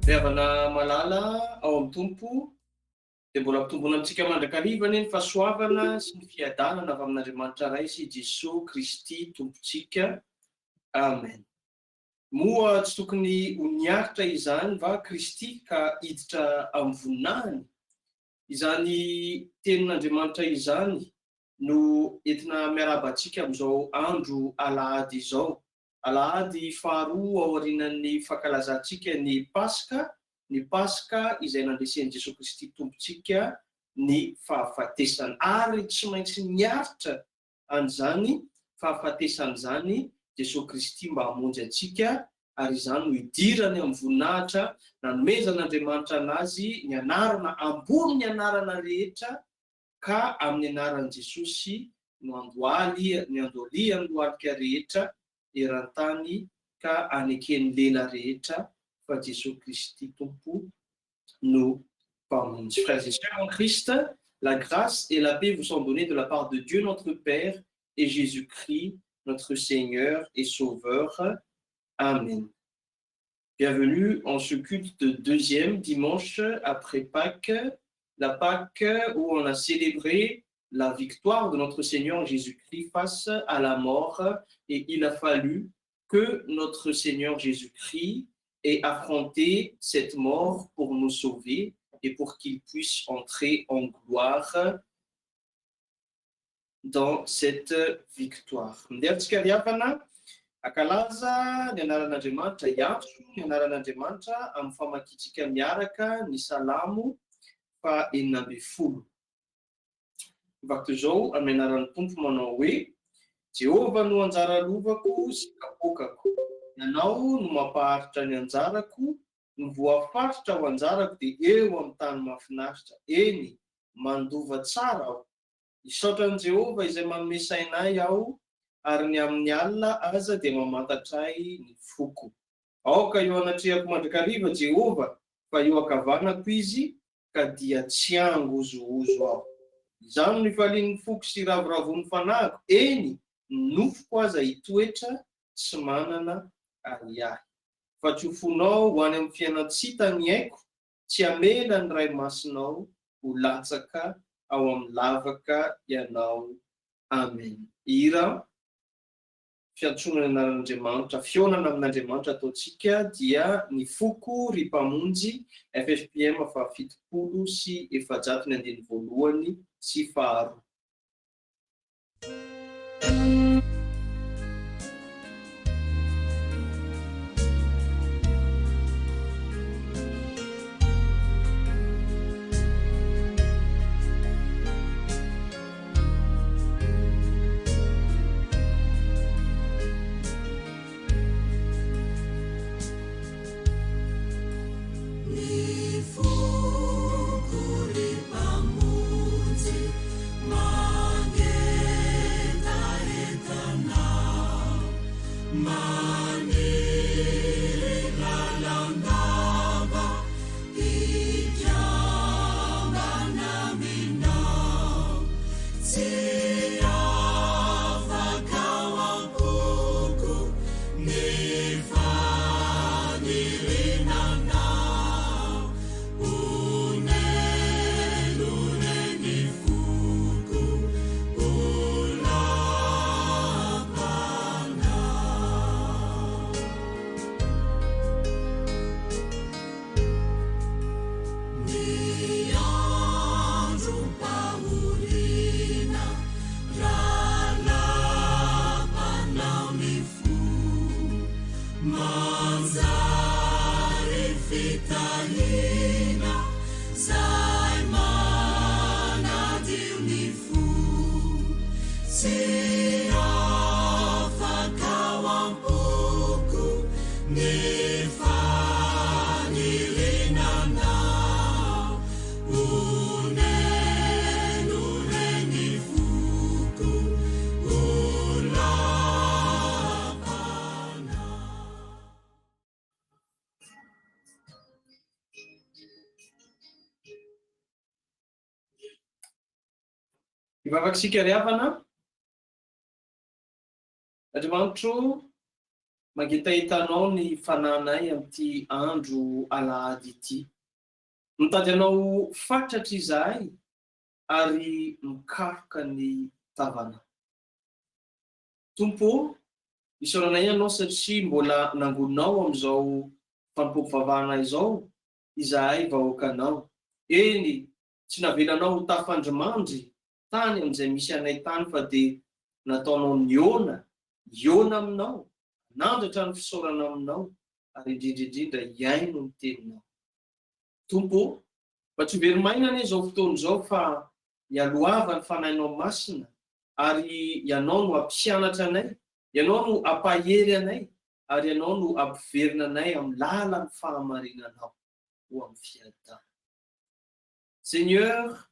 Fiavana malala ao amin'ny tompo dia mbola mitombona amintsika mandrakariva ny fahasoavana sy ny fiadanana avy amin'Andriamanitra ray sy Jesosy Kristy tompontsika. Amen. Moa tsy tokony ho niaritra izany va Kristy ka hiditra amin'ny voninahiny? Izany tenin'Andriamanitra izany no entina miarabantsika amin'izao andro alahady izao. Alahady faharoa ao aorianan'ny fankalazantsika ny Paska izay nandresen'i Jesosy Kristy tompontsika ny fahafatesany, ary tsy maintsy miaritra an'izany fahafatesany izany Jesosy Kristy mba hamonjy antsika, ary izany no idirany amin'ny voninahitra nanomezan'Andriamanitra anazy ny anarana ambony ny anarana rehetra, ka amin'ny anaran'i Jesosy no andoaliany lohalika rehetra eran-tany ka anekeny lela rehetra fa Jesosy Kristy tompo no mpamonjy. Frères et sœurs en Christ, la grâce et la paix vous sont données de la part de Dieu notre Père et Jésus-Christ notre Seigneur et Sauveur. Amen. Bienvenue en ce culte de deuxième dimanche après Pâques, la Pâques où on a célébré la victoire de notre Seigneur Jésus-Christ face à la mort, et il a fallu que notre Seigneur Jésus-Christ ait affronté cette mort pour nous sauver et pour qu'il puisse entrer en gloire dans cette victoire. Akalaza ny anaran'Andriamanitra, iantso ny anaran'Andriamanitra amin'ny famakitsika miaraka ny salamo fa 40. Vakto zao amin'ny anaran'ny tompo manao hoe: Jehova no anjara lovako sy kapokako, ianao no mampaharitra ny anjarako, no voafaritra ho anjarako dia eo amin'ny tany mahafinaritra, eny mandova tsara aho. Isaotran'i Jehova izay manome sainay aho, ary ny amin'ny alina aza dia mamantatray ny foko. Aoka eo anatrehako mandrakariva Jehova, fa eo akavanako izy ka dia tsy angozoozo aho. Izany no ifalian'ny foko sy ravoravon'ny fanahiko, eny nofoko aza hitoetra tsy manana ariary. Fa tsofonao ho any amin'ny fiainana tsy hitany haiko, tsy hamela ny ray masinao ho latsaka ao amin'ny lavaka ianao. Amen. Ira fiantsonana anaran'Andriamanitra, fionana amin'Andriamanitra ataontsika dia ny foko ry mpamonjy, FFPM 792 sy 2. Ivavaksika ry havana, Andriamanitro Magitahitanao ny fananay amin'ity andro alahady ity. Mitady anao fatratra izahay ary mikaroka ny tavana. Tompo, isaoranay ianao satria mbola nangonao amin'izao fampivavahana izao, izahay vahoakanao. Eny, tsy navelanao ho tafandrimandry tany amin'izay misy anay tany fa dia nataonao iona aminao, nandratra ny fisaorana aminao, ary indrindrindrindra iaino ny teninao. Tompo, mba tsy verimaina anie izao fotoana izao fa hialoava ny fanahinao masina, ary ianao no ampianatra anay, ianao no ampahery anay, ary ianao no ampiverina anay amin'ny lalan'ny fahamarinanao ho amin'ny fiadatana. Seigneur,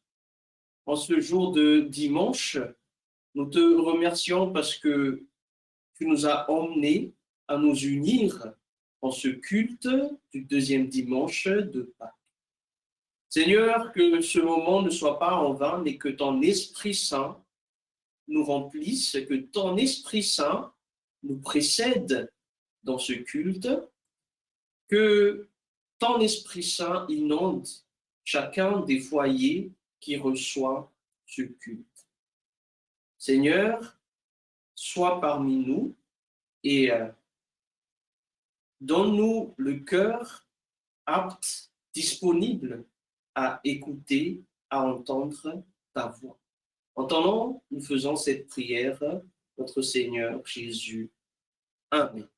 en ce jour de dimanche, nous te remercions parce que tu nous as emmenés à nous unir en ce culte du deuxième dimanche de Pâques. Seigneur, que ce moment ne soit pas en vain, mais que ton Esprit Saint nous remplisse, que ton Esprit Saint nous précède dans ce culte, que ton Esprit Saint inonde chacun des foyers qui reçoit ce culte. Seigneur, sois parmi nous et donne-nous le cœur apte, disponible à écouter, à entendre ta voix. En ton nom, nous faisons cette prière, notre Seigneur Jésus. Amen.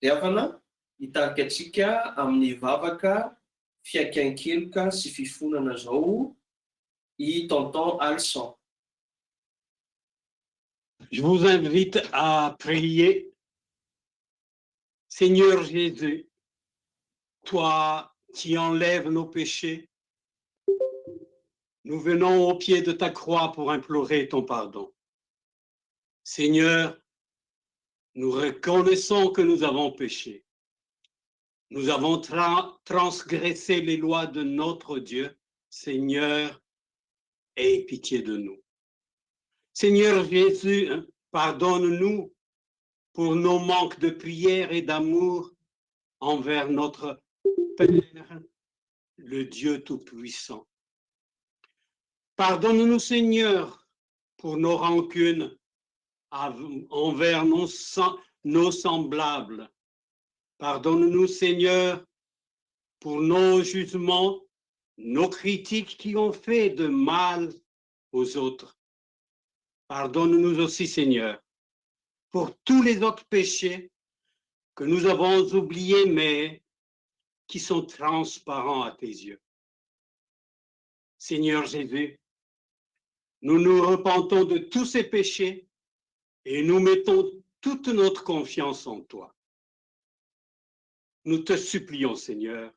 Diavana, itarika antsika amin'ny vavaka fiakiankeloka sy fifonana zao i tonton Alsan. Je vous invite à prier. Seigneur Jésus, toi qui enlèves nos péchés, nous venons au pied de ta croix pour implorer ton pardon. Seigneur, nous reconnaissons que nous avons péché. Nous avons transgressé les lois de notre Dieu. Seigneur, aie pitié de nous. Seigneur Jésus, pardonne-nous pour nos manques de prière et d'amour envers notre Père, le Dieu Tout-Puissant. Pardonne-nous, Seigneur, pour nos rancunes envers nos semblables. Pardonne-nous, Seigneur, pour nos jugements, nos critiques qui ont fait de mal aux autres. Pardonne-nous aussi, Seigneur, pour tous les autres péchés que nous avons oubliés, mais qui sont transparents à tes yeux. Seigneur Jésus, nous nous repentons de tous ces péchés et nous mettons toute notre confiance en toi. Nous te supplions, Seigneur,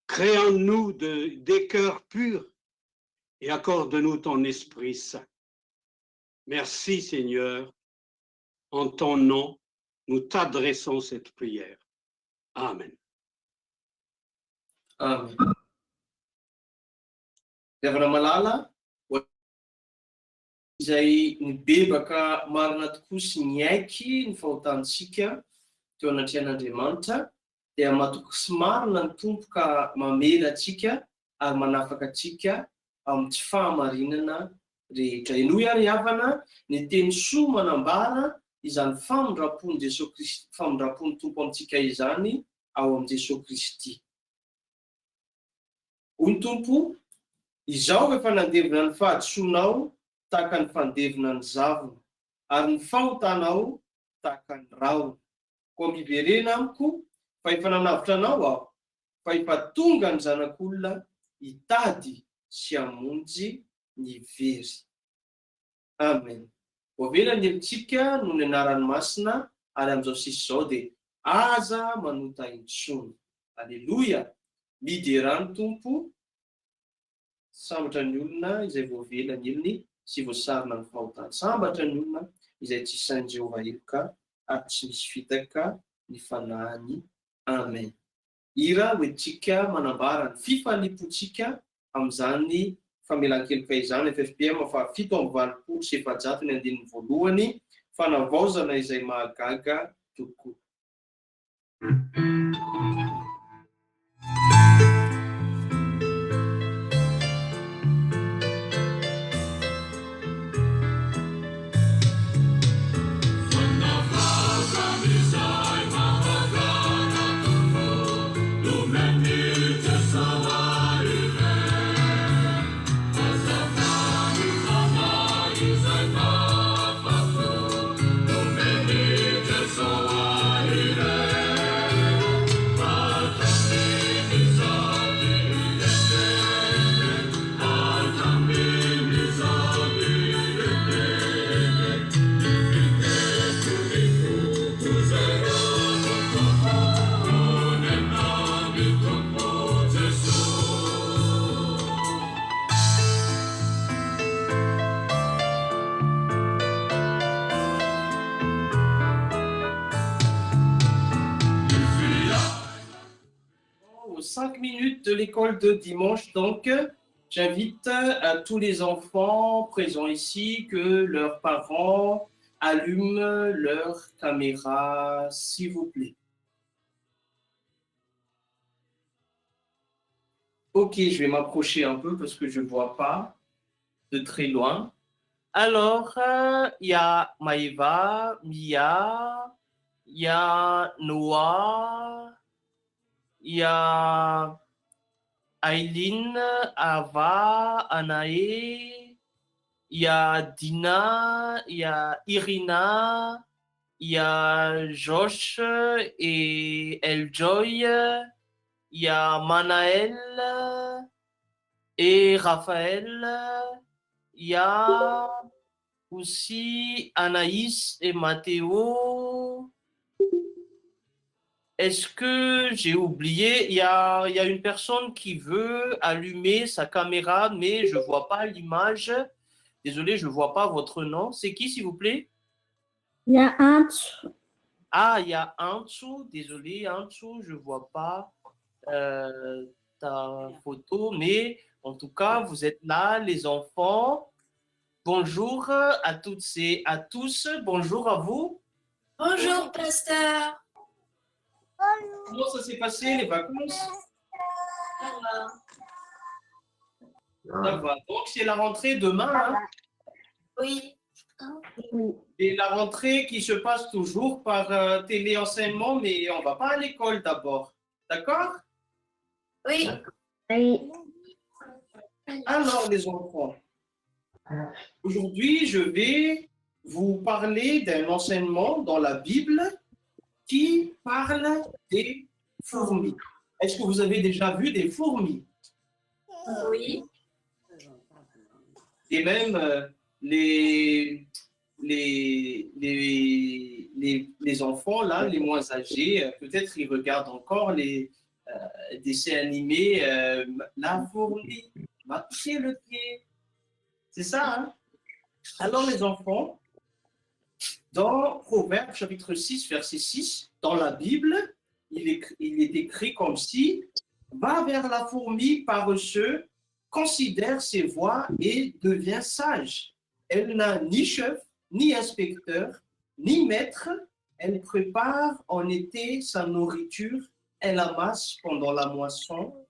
crée en nous des cœurs purs et accorde-nous ton Esprit Saint. Merci, Seigneur. En ton nom, nous t'adressons cette prière. Amen. Amen. Diavana malala, izay nibebaka marina tokoa sy niaiky ny fahotantsika teo anatrian'Andriamanitra, dia matoky sy marina ny tompo ka mamela atsika ary manafaka atsika amin'ny tsy fahamarinana rehetra. Eno ary havana ny teny soa manambara izany famindrapon'i Jesosy Kristy, famindrapon'ny tompo amintsika izany ao amin'ny Jesosy Kristy. Hoy ny tompo, izaho efa nandevina ny fahadisoanao tahaka ny fandevina ny zavona, ary ny fahotanao tahaka ny rahona. Koa miverena amiko fa efa nanavitra anao aho, fa efa tonga ny zanak'olona hitady sy hamonjy ny very. Amen. Voavela ny hevintsika no ny anaran'ny masina, ary amin'izao sisa izao dia aza manota intsony. Alleluia. Miderany tompo, sambatra ny olona izay voavela ny elony sy voasarina ny fahotana. Sambatra ny olona izay tsy sain'i Jehovah eloka ary tsy misy fitaka ny fanahiny. Amen. Ira hoentsika manambara ny fifalipontsika amin'izany famelan-keloka izany FFPM fa 7:20 sy 700 ny andininy voalohany fanavaozana izay mahagaga tokoa. Aux 5 minutes de l'école de dimanche, donc, j'invite à tous les enfants présents ici que leurs parents allument leur caméra, s'il vous plaît. Ok, je vais m'approcher un peu parce que je ne vois pas de très loin. Alors, il y a Maïva, Mia, il y a Noah, il y a Aileen, Ava, Anaé, il y a Dina, il y a Irina, il y a Josh et Eljoy, il y a Manaël et Raphaël, il y a aussi Anaïs et Mathéo. Est-ce que j'ai oublié? Il y a une personne qui veut allumer sa caméra, mais je ne vois pas l'image. Désolé, je ne vois pas votre nom. C'est qui, s'il vous plaît? Il y a un dessous. Ah, il y a un dessous. Désolé, un dessous, je ne vois pas ta photo. Mais en tout cas, vous êtes là, les enfants. Bonjour à toutes et à tous. Bonjour à vous. Bonjour, pasteur. Comment ça s'est passé, les vacances? Ça va. Donc, c'est la rentrée demain. Hein? Oui. Et la rentrée qui se passe toujours par téléenseignement, mais on ne va pas à l'école d'abord. D'accord? Oui. Oui. Alors, les enfants, aujourd'hui, je vais vous parler d'un enseignement dans la Bible qui parle des fourmis. Est-ce que vous avez déjà vu des fourmis? Oui. Et même les enfants, là, les moins âgés, peut-être ils regardent encore les dessins animés. La fourmi m'a touché le pied. C'est ça, hein? Alors, les enfants, dans Proverbes chapitre 6, verset 6, dans la Bible, il est écrit comme si « Va vers la fourmi paresseux, considère ses voies et devient sage. Elle n'a ni chef, ni inspecteur, ni maître. Elle prépare en été sa nourriture. Elle amasse pendant la moisson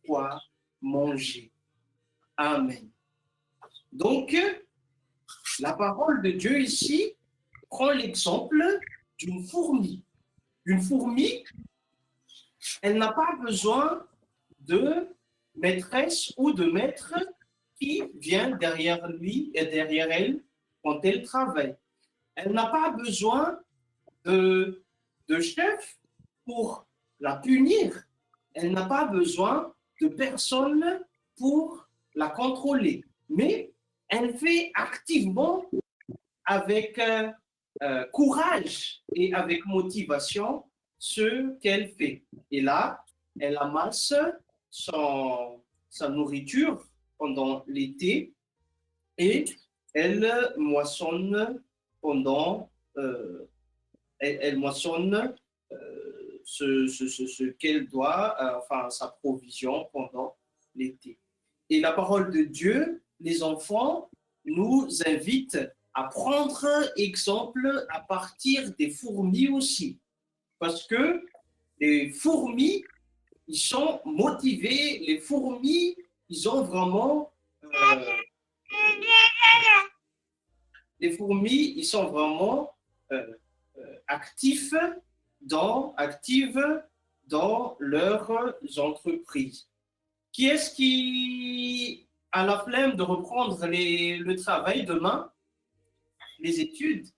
quoi manger. » Amen. Donc, la parole de Dieu ici prend l'exemple d'une fourmi. Une fourmi, elle n'a pas besoin de maîtresse ou de maître qui vient derrière lui et derrière elle quand elle travaille. Elle n'a pas besoin de chef pour la punir. Elle n'a pas besoin de personne pour la contrôler. Mais elle fait activement avec courage et avec motivation ce qu'elle fait. Et là, elle amasse sa nourriture pendant l'été et elle moissonne pendant elle moissonne ce qu'elle doit, enfin sa provision pendant l'été. Et la parole de Dieu, les enfants, nous invite à prendre exemple à partir des fourmis aussi. Parce que les fourmis, ils sont motivés, les fourmis, ils ont vraiment... les fourmis, ils sont vraiment actives dans leurs entreprises. Qui est-ce qui a la flemme de reprendre le travail demain, les études?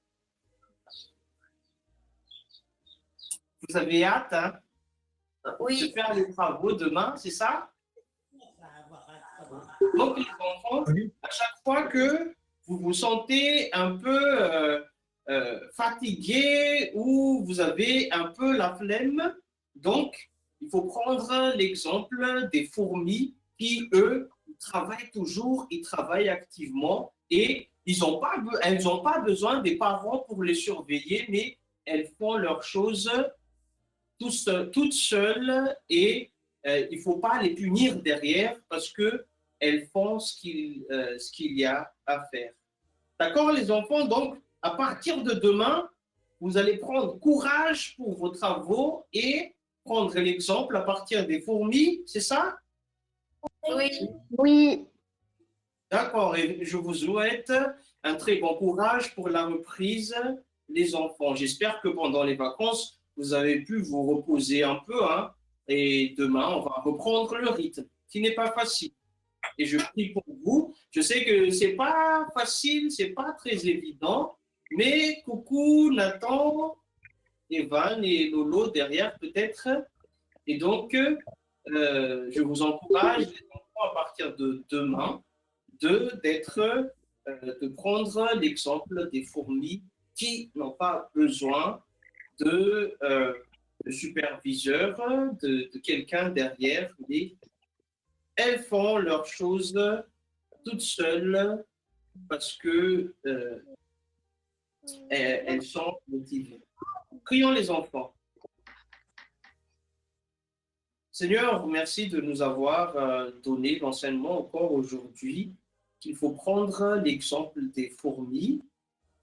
Vous avez hâte hein, de faire les travaux demain, c'est ça? Donc, les enfants, à chaque fois que vous vous sentez un peu fatigué ou vous avez un peu la flemme, donc il faut prendre l'exemple des fourmis qui, eux, travaillent toujours, ils travaillent activement et elles n'ont pas besoin des parents pour les surveiller, mais elles font leurs choses toutes seules et il ne faut pas les punir derrière parce qu'elles font ce qu'il y a à faire. D'accord, les enfants? Donc, à partir de demain, vous allez prendre courage pour vos travaux et prendre l'exemple à partir des fourmis, c'est ça? Oui. Oui. D'accord, et je vous souhaite un très bon courage pour la reprise, les enfants. J'espère que pendant les vacances, vous avez pu vous reposer un peu, hein, et demain, on va reprendre le rythme, qui n'est pas facile. Et je prie pour vous. Je sais que c'est pas facile, c'est pas très évident, mais coucou Nathan, Evan et Lolo derrière peut-être. Et donc, je vous encourage, les enfants, à partir de demain, de prendre l'exemple des fourmis qui n'ont pas besoin de superviseur, de quelqu'un derrière, mais elles font leurs choses toutes seules parce que elles sont motivées. Prions les enfants. Seigneur, merci de nous avoir donné l'enseignement encore aujourd'hui qu'il faut prendre l'exemple des fourmis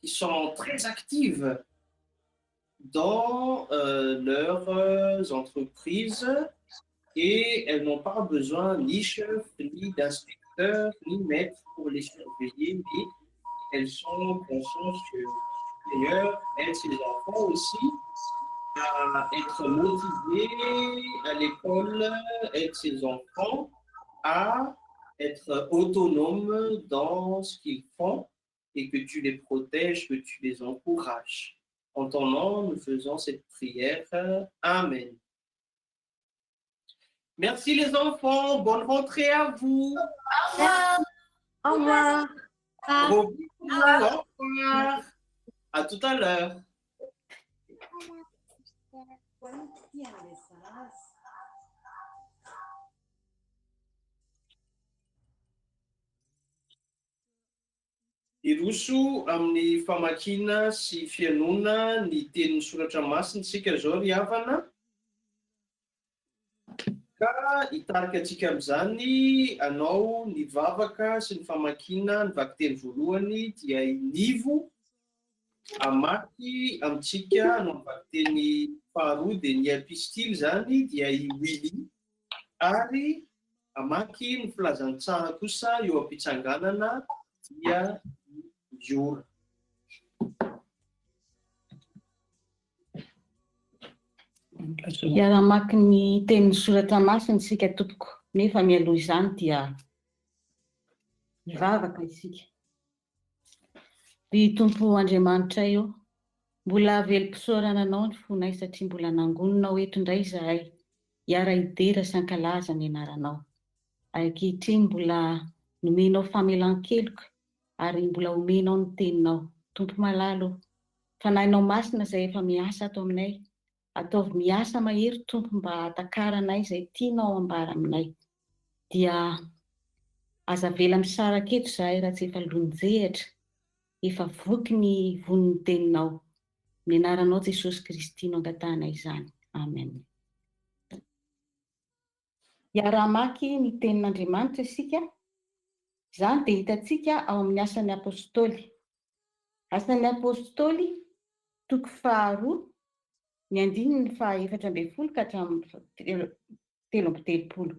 qui sont très actives dans leurs entreprises et elles n'ont pas besoin ni chef, ni d'inspecteur, ni maître pour les surveiller, mais elles sont conscientes que le Seigneur aide ses enfants aussi à être motivés à l'école, aide ses enfants à être autonomes dans ce qu'ils font et que tu les protèges, que tu les encourages. En ton nom, nous faisons cette prière. Amen. Merci les enfants. Bonne rentrée à vous. Au revoir. Au revoir. Gros bisous. Au revoir. À tout à l'heure. Iroso amin'ny famakina sy fianona ny tenin'ny soratra masina isika zao ry havana. Ka hitarika antsika amin'izany anao ny vavaka sy ny famakina ny vakiteny voalohany dia nivo amaky amintsika anao ny vakiteny faharoa dia ny epistily zany dia i Willy ary amaky ny filazantsara kosa eo am-pitsanganana dia Jura. Iara-maki ny tenin'ny soratra masina isika tompoko, nefa mialoha izany dia mivavaka isika. Ry Tompo Andriamanitra io, mbola velom-pisaorana anao ny fonay satria mbola nangononao eto indray izahay hiara-idera sy hankalaza ny anaranao. Ankehitriny mbola nomenao famelan-keloka ary mbola omenao ny teninao. Tompo malalo, fanahinao masina izay efa miasa ato aminay. Ataovy miasa mahery Tompo mba hatakaranay izay tianao ambara aminay. Dia aza vela misaraka eto izahay raha tsy efa lonjehatra, efa voky ny vonon'ny teninao. Ny anaranao Jesosy Kristy no angatahana izany. Amen. Iara-maki ny tenin'Andriamanitra isika. Izany dia hitantsika ao amin'ny asan'ny apôstôly. Asan'ny apôstôly toko 2 ny 4:4 ka hatramin'ny 7:30.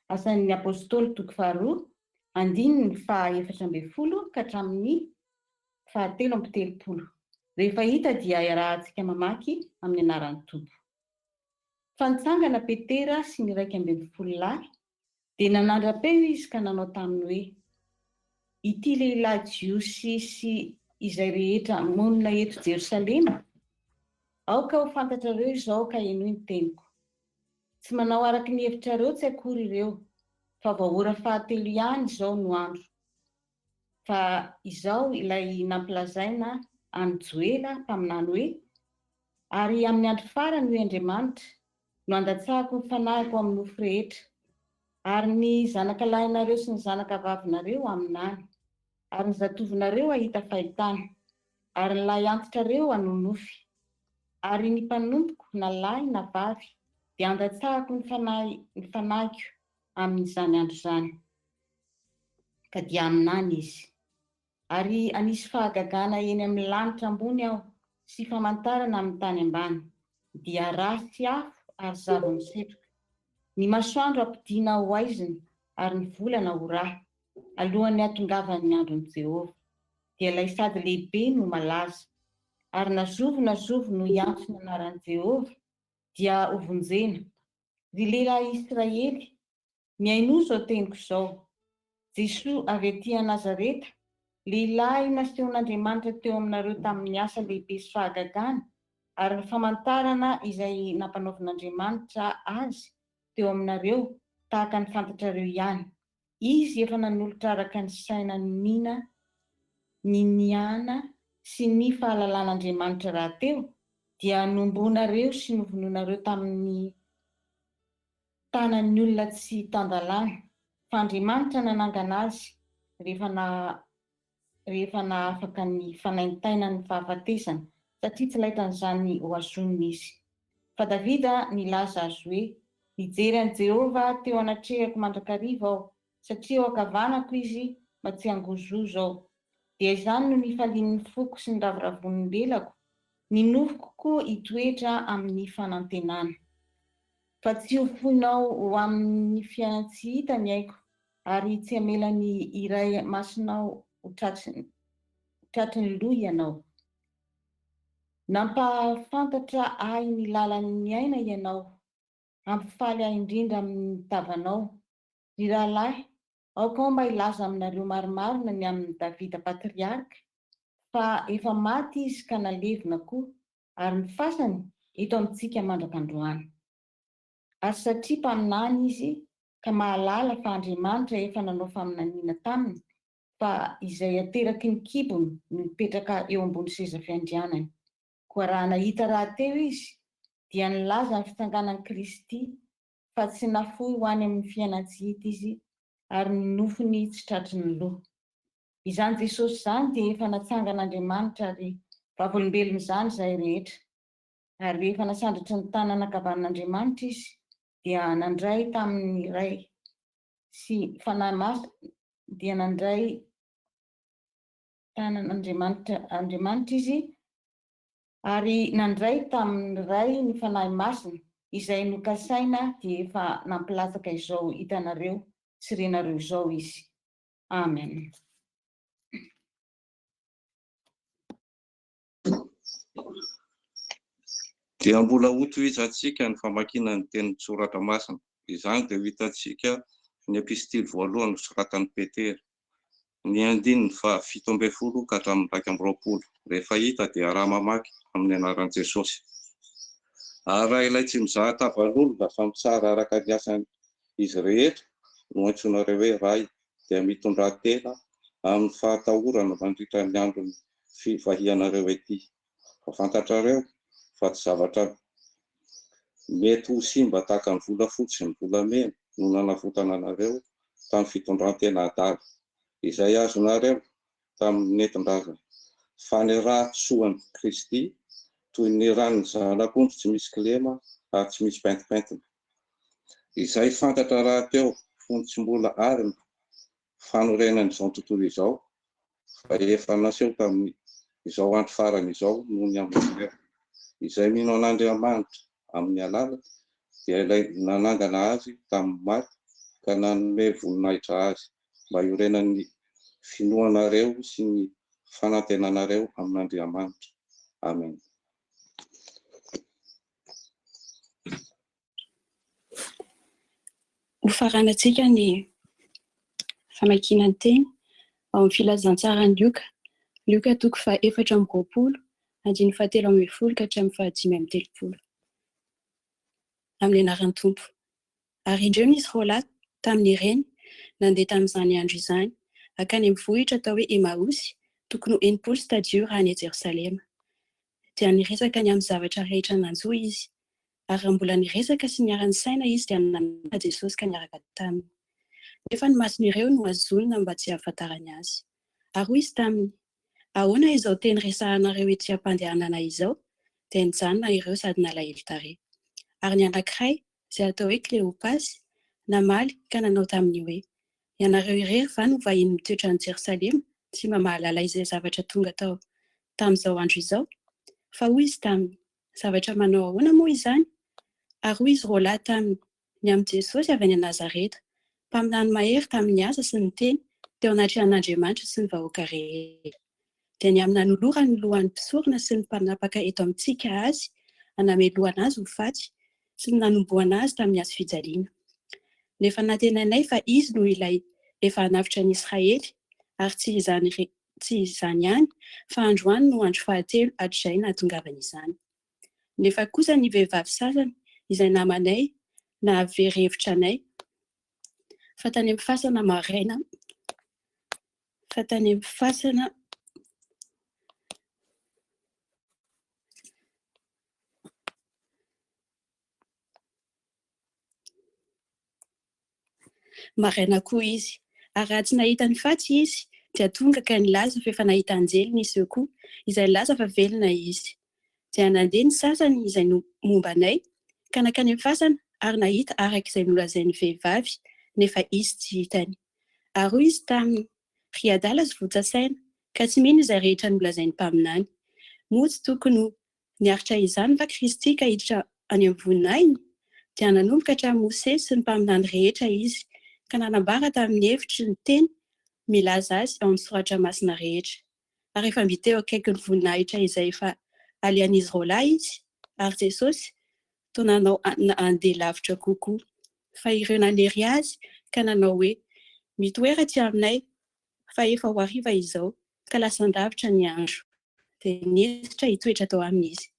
Asan'ny apôstôly toko 2 4:4 ka hatramin'ny 7:30. Rehefa hita dia iarahantsika mamaky amin'ny anaran'ny Tompo. Fantsangana Petera sy ny 12 lahy dia nanandra-peo izy ka nanao taminy hoe: ity lehilahy jiosy sy izay rehetra monina eto Jerosalema, aoka ho fantatrareo izao ka eno ny teniko. Tsy manao araka ny hevitrareo tsy akory ireo, fa vahoara fahatelo ihany izao no andro. Fa izao ilay nampilazaina any Joela taminany hoe: ary amin'ny andro farany hoe Andriamanitra no andatsahako ny fanahiko amin'ny nofo rehetra, ary ny zanaka lahinareo sy ny zanaka vavinareo aminany, ary ny zatovinareo ahita fahitana, ary ny lahy antitrareo hanonofy, ary ny mpanompoko na lahy na vavy dia andatsahako ny fanahiko amin'izany andro izany. Ka dia aminany izy. Ary anisy fahagagana eny amin'ny lanitra ambony aho sy famantarana amin'ny tany ambany, dia rasy afo ary zava misetroka. Ny masoandro ampidiana ho aizina ary ny volana ho rà, alohan'ny hahatongavan'ny andron'i Jehovah. Dia ilay sady lehibe no malaza, ary na zovo no hiantso ny anaran'i Jehovah dia ho vonjena. Ry lehilahy Israely, miaino zao teniko izao: Jesoa avy aty Nazareta, lehilahy nasehon'Andriamanitra teo aminareo tamin'ny asa lehibe sy fahagagana ary ny famantarana izay nampanaovin'Andriamanitra azy teo aminareo, tahaka ny fantatrareo ihany. Izy efa nanolotra araka ny saina ny niana sy ny fahalalan'Andriamanitra rahateo, dia nombonareo sy novonoinareo tamin'ny tanan'ny olona tsy tandalana, fa Andriamanitra nanangana azy rehefa nahafaka ny fanaintaina ny fahafatesana, satria tsy lahitan'izany ho asonina izy. Fa Davida nilaza azy hoe: nijery an'i Jehovah teo anatrehako mandrakariva aho, satria ao ankavanako izy mba tsy hangozozo aho. Dia izany no nifalian'ny foko sy ny raviravon'ny lelako, ny nofoko koa hitoetra amin'ny fanantenana. Fa tsy ho foinao ho amin'ny fiainana tsy hita ny aiko, ary tsy hamelany iray masonao ho tratry ny lo ianao. Nampafantatra ahy ny lalan'ny aina ianao, ampifaly ahy indrindra amin'ny tavanao. Ry rahalahy, aoka ao mba hilaza aminareo marimarina ny amin'ny Davida patriarika, fa efa maty izy ka nalevina koa, ary ny fasany eto amintsika mandrakandroany. Ary satria mpaminany izy ka mahalala fa Andriamanitra efa nanao faminaniana taminy, fa izay ateraky ny kibony no mipetraka eo ambony seza fiandrianany. Koa raha nahita rahateo izy dia nilaza ny fitsanganan'i Kristy, fa tsy nafoy ho any amin'ny fiainana tsy hita izy, ary ny nofony tsy tratry ny loha. Izany Jesosy izany dia efa natsangan'Andriamanitra ary vavolombelona izany izahay rehetra. Ary rehefa nasandratry ny tanana ankavan'Andriamanitra izy dia nandray tamin'ny ray sy fanahy masina, dia nandray tanan'Andriamanitra izy, ary nandray tamin'ny ray ny fanahy masina izay nokasaina dia efa nampilatsaka izao hitanareo sy renareo izao izy. Amen. Dia mbola hotohizantsika ny famakiana ny tenin'ny soratra masina. Izany dia hitantsika ny epistily voalohany nosoratan'i Petera, ny 17 ka hatramin'ny 20. Rehefa hita dia raha mamaky amin'ny anaran'i Jesosy. Ary raha ilay tsy mizaha tavan'olona fa mitsara araka ny asany izy rehetra no antsonareo hoe ray, dia mitondran-tena amin'ny fahatahorana mandritra ny andron'ny fivahianareo ety. Fa fantatrareo fa tsy zavatra mety ho simba tahaka ny volafotsy sy ny volamena no nanavotana anareo tamin'ny fitondran-tena adala, izay azonareo tamin'ny nentin-drazana. Fa ny rahatsoan'i Kristy toy ny ranony zanak'ondry tsy misy kilema ary tsy misy paintipaintina. Izay fantatra rahateo fony tsy mbola ary ny fanorenan'izao tontolo izao, fa efa naseho tamin'ny izao andro farany izao noho ny amin'ny izay mino an'Andriamanitra amin'ny alala dia ilay nanangana azy tamin'ny maty ka nanome voninahitra azy mba iorenan'ny finoanareo sy ny fanantenanareo amin'Andriamanitra. Amen. Ho faranantsika ny famakiana ny teny ao amin'ny filazantsarany Lioka toko fa 4:20, andiny 7:10 ka hatramin'ny 5:30. Amin'ny anaran'ny Tompo. Ary indreo ny Israelahy tamin'ny reny nandeha tamin'izany andro izany akany amin'ny vohitra atao hoe Emaosy, tokony 80 stadio raha any Jerosalema. Dia niresaka ny amin'ny zavatra rehetra nanjoa izy, ary mbola niresaka sy niara-ny saina izy dia nanana Jesosy ka niaraka taminy. Nefa ny mason'ireo no azonina mba tsy ahafantarany azy. Ary hoy izy taminy, ahoana izao teny resahanareo ety am-pandehanana izao? Dia nijanona ireo sady nalahelo tarehy. Ary ny anankiray, izay atao hoe Kleopasy, namaly ka nanao taminy hoe, ianareo irery va no vahiny mitoetra any Jerosalema tsy mba mahalala izay zavatra tonga tao tamin'izao andro izao? Fa hoy izy taminy, zavatra manao ahoana moa izany? Ary hoy izy roalahy taminy, ny amin'ny Jesosy avy any Nazareta, mpaminany mahery tamin'ny asa sy ny teny, teo anatrehan'Andriamanitra sy ny vahoaka rehetra. Dia ny amin'ny nanolora ny lohan'ny mpisorona sy ny mpanapaka eto amintsika azy, hanamelohana azy ho faty, sy ny nanombohana azy tamin'ny hazo fijaliana. Nefa natenanay fa izy no ilay efa hanafitra ny Israely, ary tsy izany ihany, fa androany no andro fahatelo hatr'izay nahatongavany izany. Nefa kosa ny vehivavy sasany, izay namanay, na very-hevitra anay, fa tany amin'ny fasana maraina, maraina koa izy, ary raha tsy nahita ny faty izy, dia tonga ka nilaza fa efa nahita anjely nisy eo koa, izay laza fa velona izy. Dia nandeha ny sasany izay momba anay, ka nakany amin'ny fasana ary nahita araka izay nolazain'ny vehivavy, nefa izy tsy hitany. Ary hoy izy taminy, ry adala sy votsasaina, ka tsy mino izay rehetra nolazain'ny mpaminany. Moa tsy tokony niaritra izany fa Kristy ka hiditra any am-voninahiny? Dia nanomboka hatramin'ny Mose sy ny mpaminany rehetra izy, ka nanambara tamin'ny hevitry ny teny milaza azy ao amin'ny soratra masina rehetra. Ary efa mbiteo akaiky ny voninahitra izay efa alehan'izy roalahy izy, ary Jesosy toa nanao andeha lavitra kokoa. Fa ireo nanery azy ka nanao hoe, mitoera ty aminay, fa efa ho hariva izao, ka lasa andavitra ny andro. Dia niditra hitoetra tao aminy izy.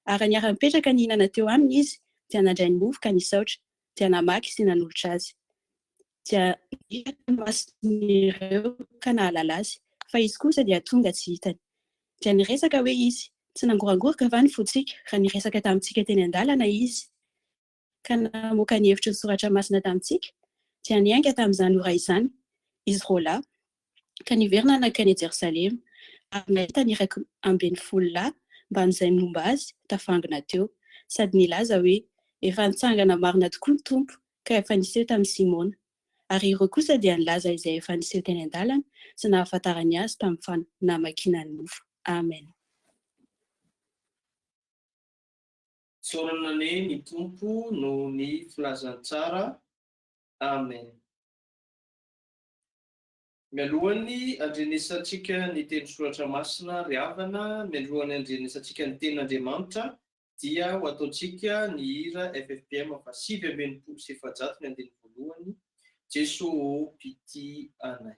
Ary niara-mipetraka nihinana teo aminy izy, dia nandray ny mofo ka nisaotra, dia namaky sy nanolotra azy. Dia mason'ireo ka nahalala azy, fa izy kosa dia tonga tsy hitany. Dia niresaka hoe izy, tsy nangorangoraka va ny fotsika raha niresaka tamintsika teny an-dalana izy, ka namoaka ny hevitry ny soratra masina tamintsika, dia niainga tamin'izany ora izany, izy roalahy, ka niverina nakany Jerosalema, ary nahita niraky ambin'ny 10 lahy mba an'izay momba azy tafangona teo, sady nilaza hoe efa nitsangana marina tokoa ny Tompo, ka efa niseho tamin'ny Simona. Ary ireo kosa dia nilaza izay efa niseho teny an-dalana sy nahafantarany azy tamin'ny fanamakiana ny mofo. Amen. Tsorana ny Tompo no ny filazantsara. Amen. Mialohany andrenesantsika ny teny soratra masina ry havana, mialohany andrenesantsika ny tenin'Andriamanitra, dia ho ataontsika ny hira FFPM fa 5:80 sy 700 ny andiny voalohany, Jesosy pity anay.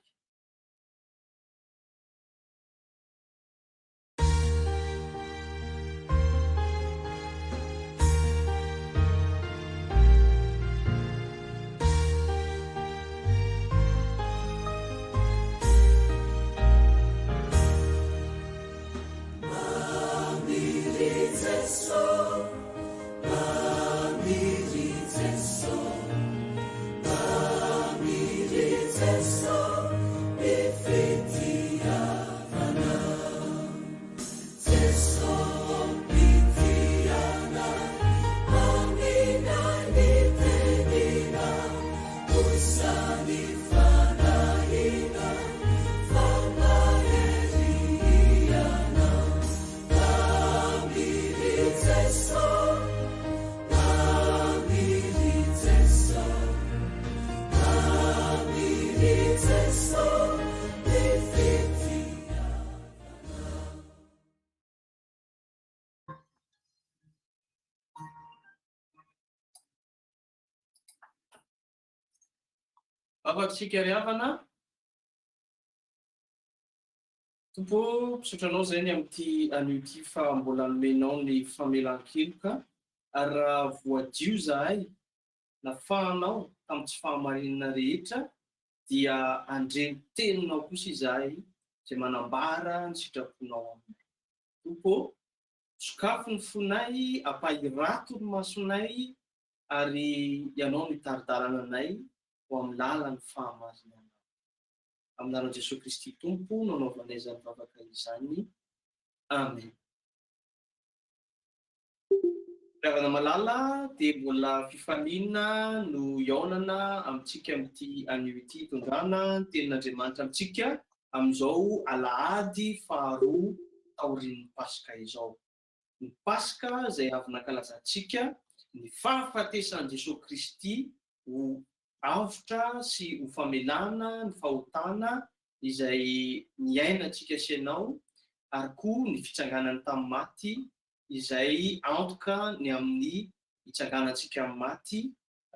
So Afatsika ry havana tompo pisotranao zay ny amin'ity an'ity fa mbola nomenao ny famelan-keloka ary raha voadio zahay nafahanao tamin'ny tsy fahamarinana rehetra dia andreny teninao kosa izahay zay manambara ny sitraponao aminay. Tompo sokafo ny fonay, apahirato ny masonay ary ianao mitaridarana anay ho amin'ny lalan'ny fahamarinana. Amin'ny anaran'i Jesosy Kristy Tompo nanaovanay izany vavaka izany. Amen. Ravana malala dia mbola fifaliana no iaonana amintsika amin'ity anio ity tondrana ny tenin'Andriamanitra amintsika amin'izao alahady faharoa taorian'ny Pasika izao. Ny Pasika izay avy nankalazantsika ny fahafatesan'i Jesosy Kristy ho avotra sy ho famelana ny fahotana izay niainantsika sy ianao ary koa ny fitsanganany tamin'ny maty izay antoka ny amin'ny hitsanganantsika amin'ny maty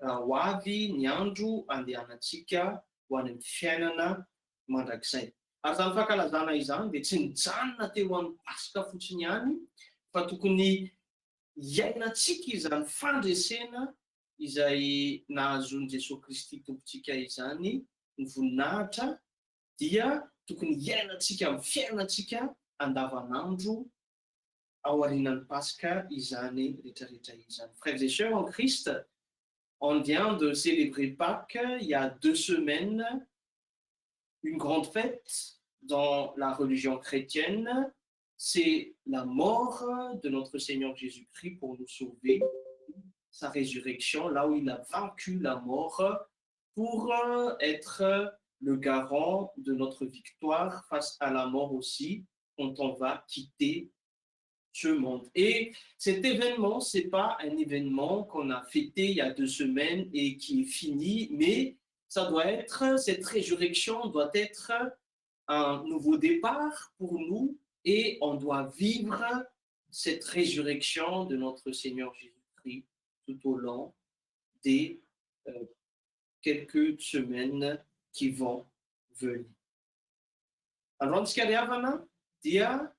raha ho avy ny andro andehanantsika ho any amin'ny fiainana mandrakizay. Ary izany fankalazana izany dia tsy nijanona teo amin'ny Pasika fotsiny ihany fa tokony iainantsika izany fandresena izay nahazon'i Jesosy Kristy tompontsika izany ny voninahitra dia tokony iainantsika amin'ny fiainantsika andavanandro ao aorianan'ny Pasika izany rehetrarehetra izany. Frères et sœurs en Christ, on vient de célébrer Pâques il y a 2 semaines, une grande fête dans la religion chrétienne. C'est la mort de notre Seigneur Jésus-Christ pour nous sauver, sa résurrection, là où il a vaincu la mort pour être le garant de notre victoire face à la mort aussi, quand on va quitter ce monde. Et cet événement, ce n'est pas un événement qu'on a fêté il y a 2 semaines et qui est fini, mais ça doit être, cette résurrection doit être un nouveau départ pour nous et on doit vivre cette résurrection de notre Seigneur Jésus-Christ tout au long des quelques semaines qui vont venir. Alors, dia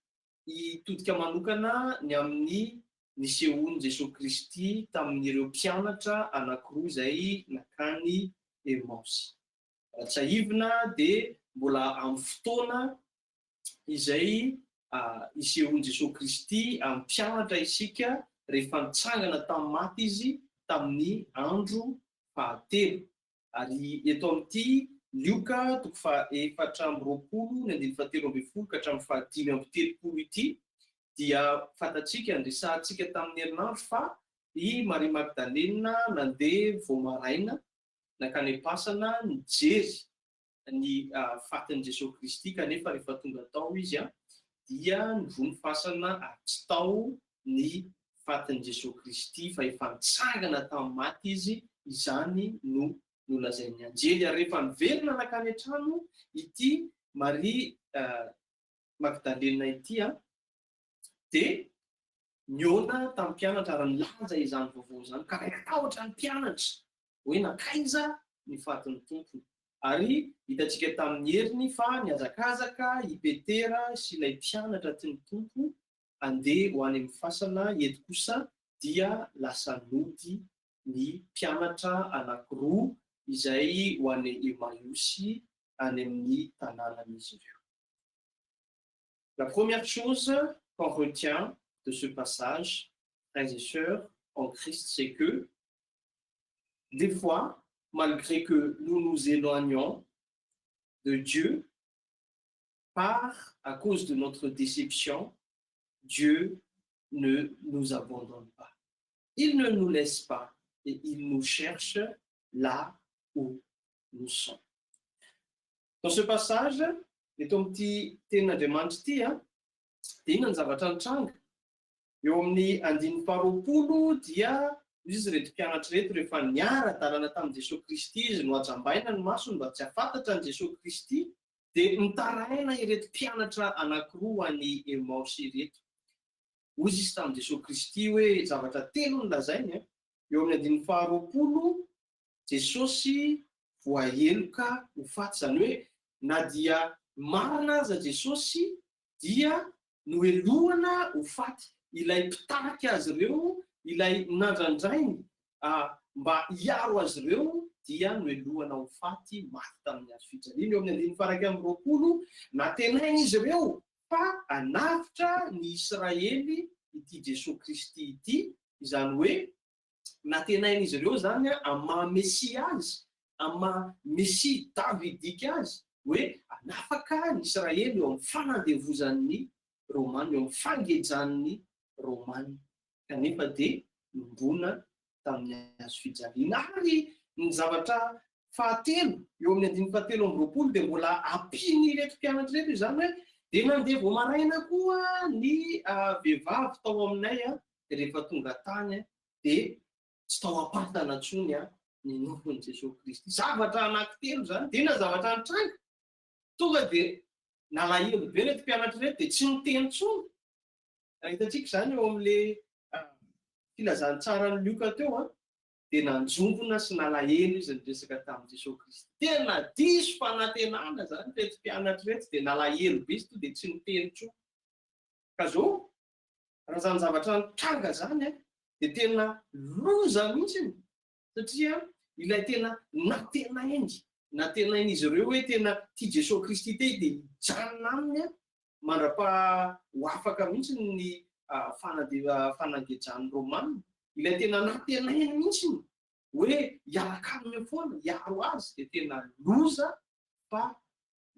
hitodika manokana ny amin'ny nisehoan'i Jesosy Kristy tamin'ireo mpianatra anankiroa izay nakany Emaosy. Tsy ahivina dia mbola amin'ny fotoana izay isehoan'i Jesosy Kristy amin'ny mpianatra isika rehefa nitsangana tamin'ny maty izy tamin'ny andro fahatelo. Ary eto amin'ity Lioka 4:7-20 ity dia fatatsika andresantsika tamin'ny herinandro fa i Maria Magdalena nandeha vao maraina nakany am-pasana nijery ny fatin'i Jesosy Kristy kanefa rehefa tonga tao izy dia nivony fasana ary tsy tao ny fatin'i Jesosy Kristy fa efa nitsangana tamin'ny maty izy, izany no nolazain'ny anjely. Ary rehefa niverina nakany an-trano ity Maria Magdalena ity dia niona tamin'ny mpianatra ary nilanja izany vaovao izany ka natahotra ny mpianatra hoe nakaiza ny fatin'ny tompony. Ary hitantsika tamin'ny heriny fa niazakazaka i Petera sy ilay mpianatra tiany tompo andeha ho any amin'ny fasana. Eto kosa dia lasa nody ny mpianatra anankiroa izay ho any Emmaüsy any amin'ny tanànan'izy ireo. La première chose qu'on retient de ce passage, frères et sœurs en Christ, c'est que des fois, malgré que nous nous éloignons de Dieu, à cause de notre déception, Dieu ne nous abandonne pas. Il ne nous laisse pas et il nous cherche là où nous sommes. Dans ce passage, eto amin'ity tenin'Andriamanitra ity dia inona ny zavatra nitranga? Eo amin'ny 5:20 dia izy reto mpianatra reto rehefa niara-dalàna tamin'i Jesosy Kristy izy no ajambaina ny masony mba tsy hafantatra ny Jesosy Kristy dia nitaraina ireto mpianatra anankiroa any Emaosy ireto. Ozy izy tamin'i Jesosy Kristy hoe zavatra telo nolazainy. Eo amin'ny 5:20 Jesosy voaheloka ho faty, zany hoe na dia marina aza Jesosy dia noelohana ho faty. Ilay mpitaraky azy ireo, ilay nandrandrainy mba hiaro azy ireo dia noelohana ho faty maty tamin'ny hazo fijaliana. Eo amin'ny 1:20 natenainy izy ireo fa hanavitra ny Israely ity Jesosy Kristy ity, izany hoe natenainy izy ireo zany ama Mesia azy, ama Mesia davidika azy, hoe hanafaka ny Israely eo amin'ny fanandevozan'ny Romana, eo amin'ny fangejan'ny Romana. Kanefa dia nombona tamin'ny hazo fijaliana. Ary ny zavatra fahatelo, eo amin'ny 17:20 dia mbola ampiny ireto mpianatra ireto, izany hoe dia nandeha vao maraina koa ny vehivavy tao aminay dia rehefa tonga tany dia tsy tao apatana intsony ny nompony Jesosy Kristy. Zavatra anankitelo zany, dia na zavatra nitranga tonga dia nalahelo be reto mpianatra reto dia tsy miteny intsony. Hitantsika zany eo amin'le filazantsarany Luka teo dia nanjongona sy nalahelo izy niresaka tamin'ny Jesosy Kristy. Tena diso fanantenana zany reto mpianatra reto, dia nalahelo be izy to dia tsy miteny intsony. Ka zao raha zany zavatra nitranga zany dia tena loza mihitsy, satria ilay tena natenainy izy ireo hoe tena tia Jesosy Kristy te dia hijanona aminy mandra-ho afaka mihitsy ny fanangejan'ny Romana. Ilay tena natenainy mihitsy hoe hiaraka aminy foana, hiaro azy, dia tena loza fa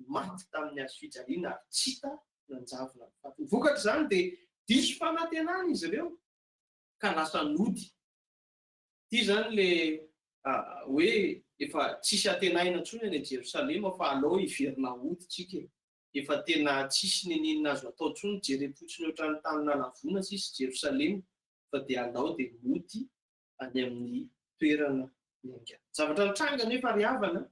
maty tamin'ny hazo fijaliana ary tsy hita nanjavona ny faty. Vokatra zany dia diso fanantenana izy ireo ka lasa nody. Ity zany le hoe efa tsisy atenaina intsony any Jerosalema fa alao hiverina ody tsika. Efa tena tsisy ninina azo atao intsony, jerefotsiny ohatrany tany nalavona sisy Jerosalema, fa dia alao dia mody any amin'ny toerana miainga. Zavatra nitranga nefa ry havana,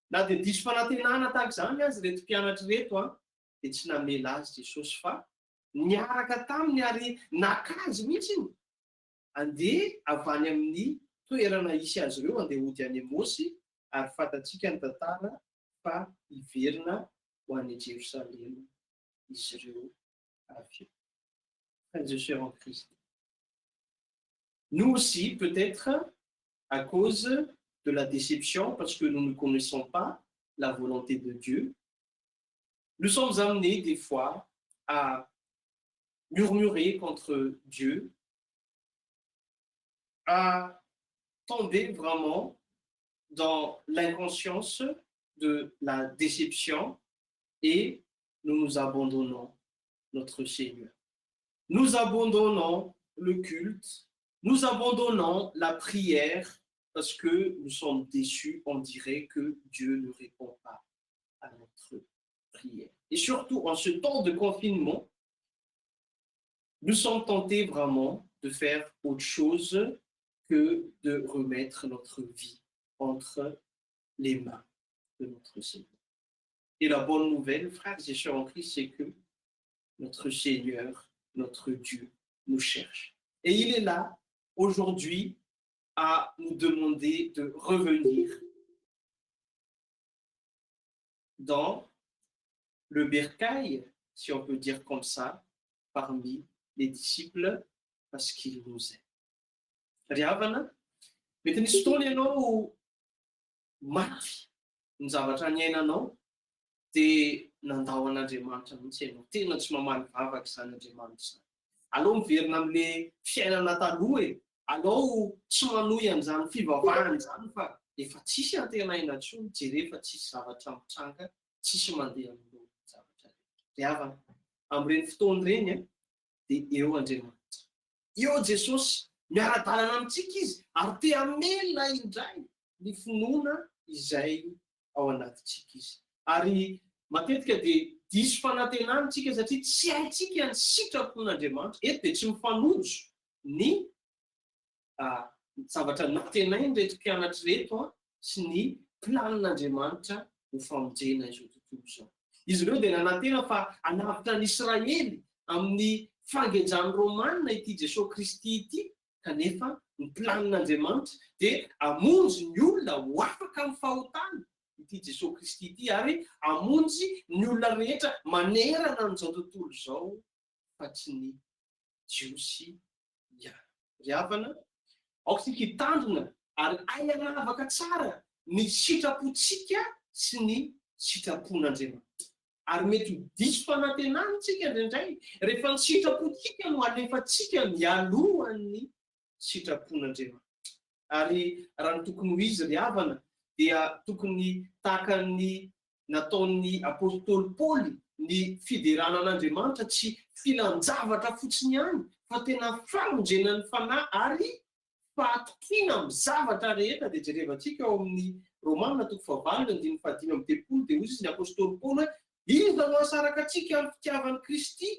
na dia diso fanantenana tahaka izany azy reto mpianatra reto dia tsy namela azy Jesosy fa niaraka taminy ary nakazy mihitsy andeha avy any amin'ny toerana isy azy ireo, andeha hody any Emôsy, ary fantatsika ny tantara fa hiverina ho any Jerosalema izy ireo avy eo. Frères et sœurs en Christ, nous aussi peut-être à cause de la déception, parce que nous ne connaissons pas la volonté de Dieu, nous sommes amenés des fois à murmurer contre Dieu, à tomber vraiment dans l'inconscience de la déception et nous nous abandonnons notre Seigneur. Nous abandonnons le culte, nous abandonnons la prière parce que nous sommes déçus, on dirait que Dieu ne répond pas à notre prière. Et surtout en ce temps de confinement, nous sommes tentés vraiment de faire autre chose que de remettre notre vie entre les mains de notre Seigneur. Et la bonne nouvelle, frères et sœurs en Christ, c'est que notre Seigneur, notre Dieu, nous cherche. Et il est là, aujourd'hui, à nous demander de revenir dans le bercail, si on peut dire comme ça, parmi les disciples, parce qu'il nous aime. Ry havana, mety nisy fotoana ianao maty ny zavatra niainanao dia nandao an'Andriamanitra mihitsy ianao, tena tsy mamaly vavaka izany Andriamanitra izany. Alao miverina amin'ilay fiainana taloha alao tsy manohy an'izany fivavahana izany fa efa tsisy antenaina intsony, jerefa tsisy zavatra mitranga, tsisy mandeha amin'io zavatra ry havana. Amin'ireny fotoana ireny dia eo Andriamanitra, eo Jesosy miara-dalana amintsika izy, ary te hamelona indray ny finoana izay ao anatintsika izy. Ary matetika dia diso fanantenana tsika satria tsy haintsika ny sitrapon'Andriamanitra. Eto dia tsy mifanojo ny zavatra natenainy reto mpianatra reto sy ny planin'Andriamanitra ho famonjena izao tontolo izao. Izy ireo dia nanantena fa hanavitra ny Israely amin'ny fangejan'ny Romana ity Jesosy Kristy ity, kanefa ny planin'Andriamanitra dia hamonjy ny olona ho afaka amin'ny fahotana ity Jesosy Kristy ity, ary hamonjy ny olona rehetra manerana n'izao tontolo izao fa tsy ny jiosy ihany. Ry havana, aoksika hitandrina ary hanavaka tsara ny sitrapontsika sy ny sitrapon'Andriamanitra. Ary mety ho diso fanantenana tsika indraindray rehefa ny sitrapontsika no alefantsika mialohan'ny sitrapon'Andriamanitra. Ary raha ny tokony ho izy ry havana dia tokony tahaka ny nataon'ny apôstôly Paoly ny fideranan'Andriamanitra tsy filan-javatra fotsiny ihany fa tena famonjenan'ny fanahy ary fahatokiana amin'ny zavatra rehetra. Dia jerevantsika ao amin'ny Romanina 8:5-10 dia hoy izy ny apôstôly Paoly hoe iza no asaraka antsika amin'ny fitiavan'i Kristy,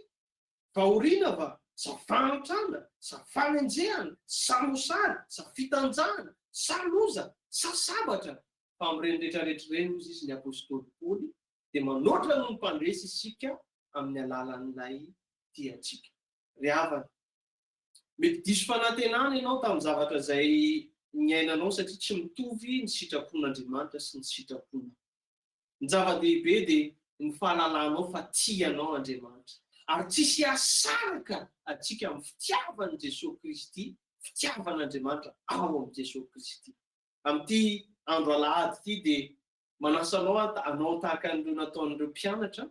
vahoriana va, sa fahantrana, sa fanenjehana, sa mosary, sa fitanjahana, sa loza, sa sabatra. Fa amin'ireny rehetrarehetra ireny hoy izy ny apôstôly Paoly dia manoatra no mpandresy isika amin'ny alalan'ilay tiantsika. Ry havana, mety diso fanantenana ianao tamin'ny zavatra izay niainanao satria tsy mitovy ny sitrapon'Andriamanitra sy ny sitraponao. Ny zava-dehibe dia ny fahalalanao fa tianao Andriamanitra, ary tsisy asaraka atsika amin'ny fitiavan'i Jesosy Kristy, fitiavan'Andriamanitra ao amin'ny Jesosy Kristy. Amin'ity andro alahady ity dia manasanao anao tahaka an'ireo nataon'ireo mpianatra,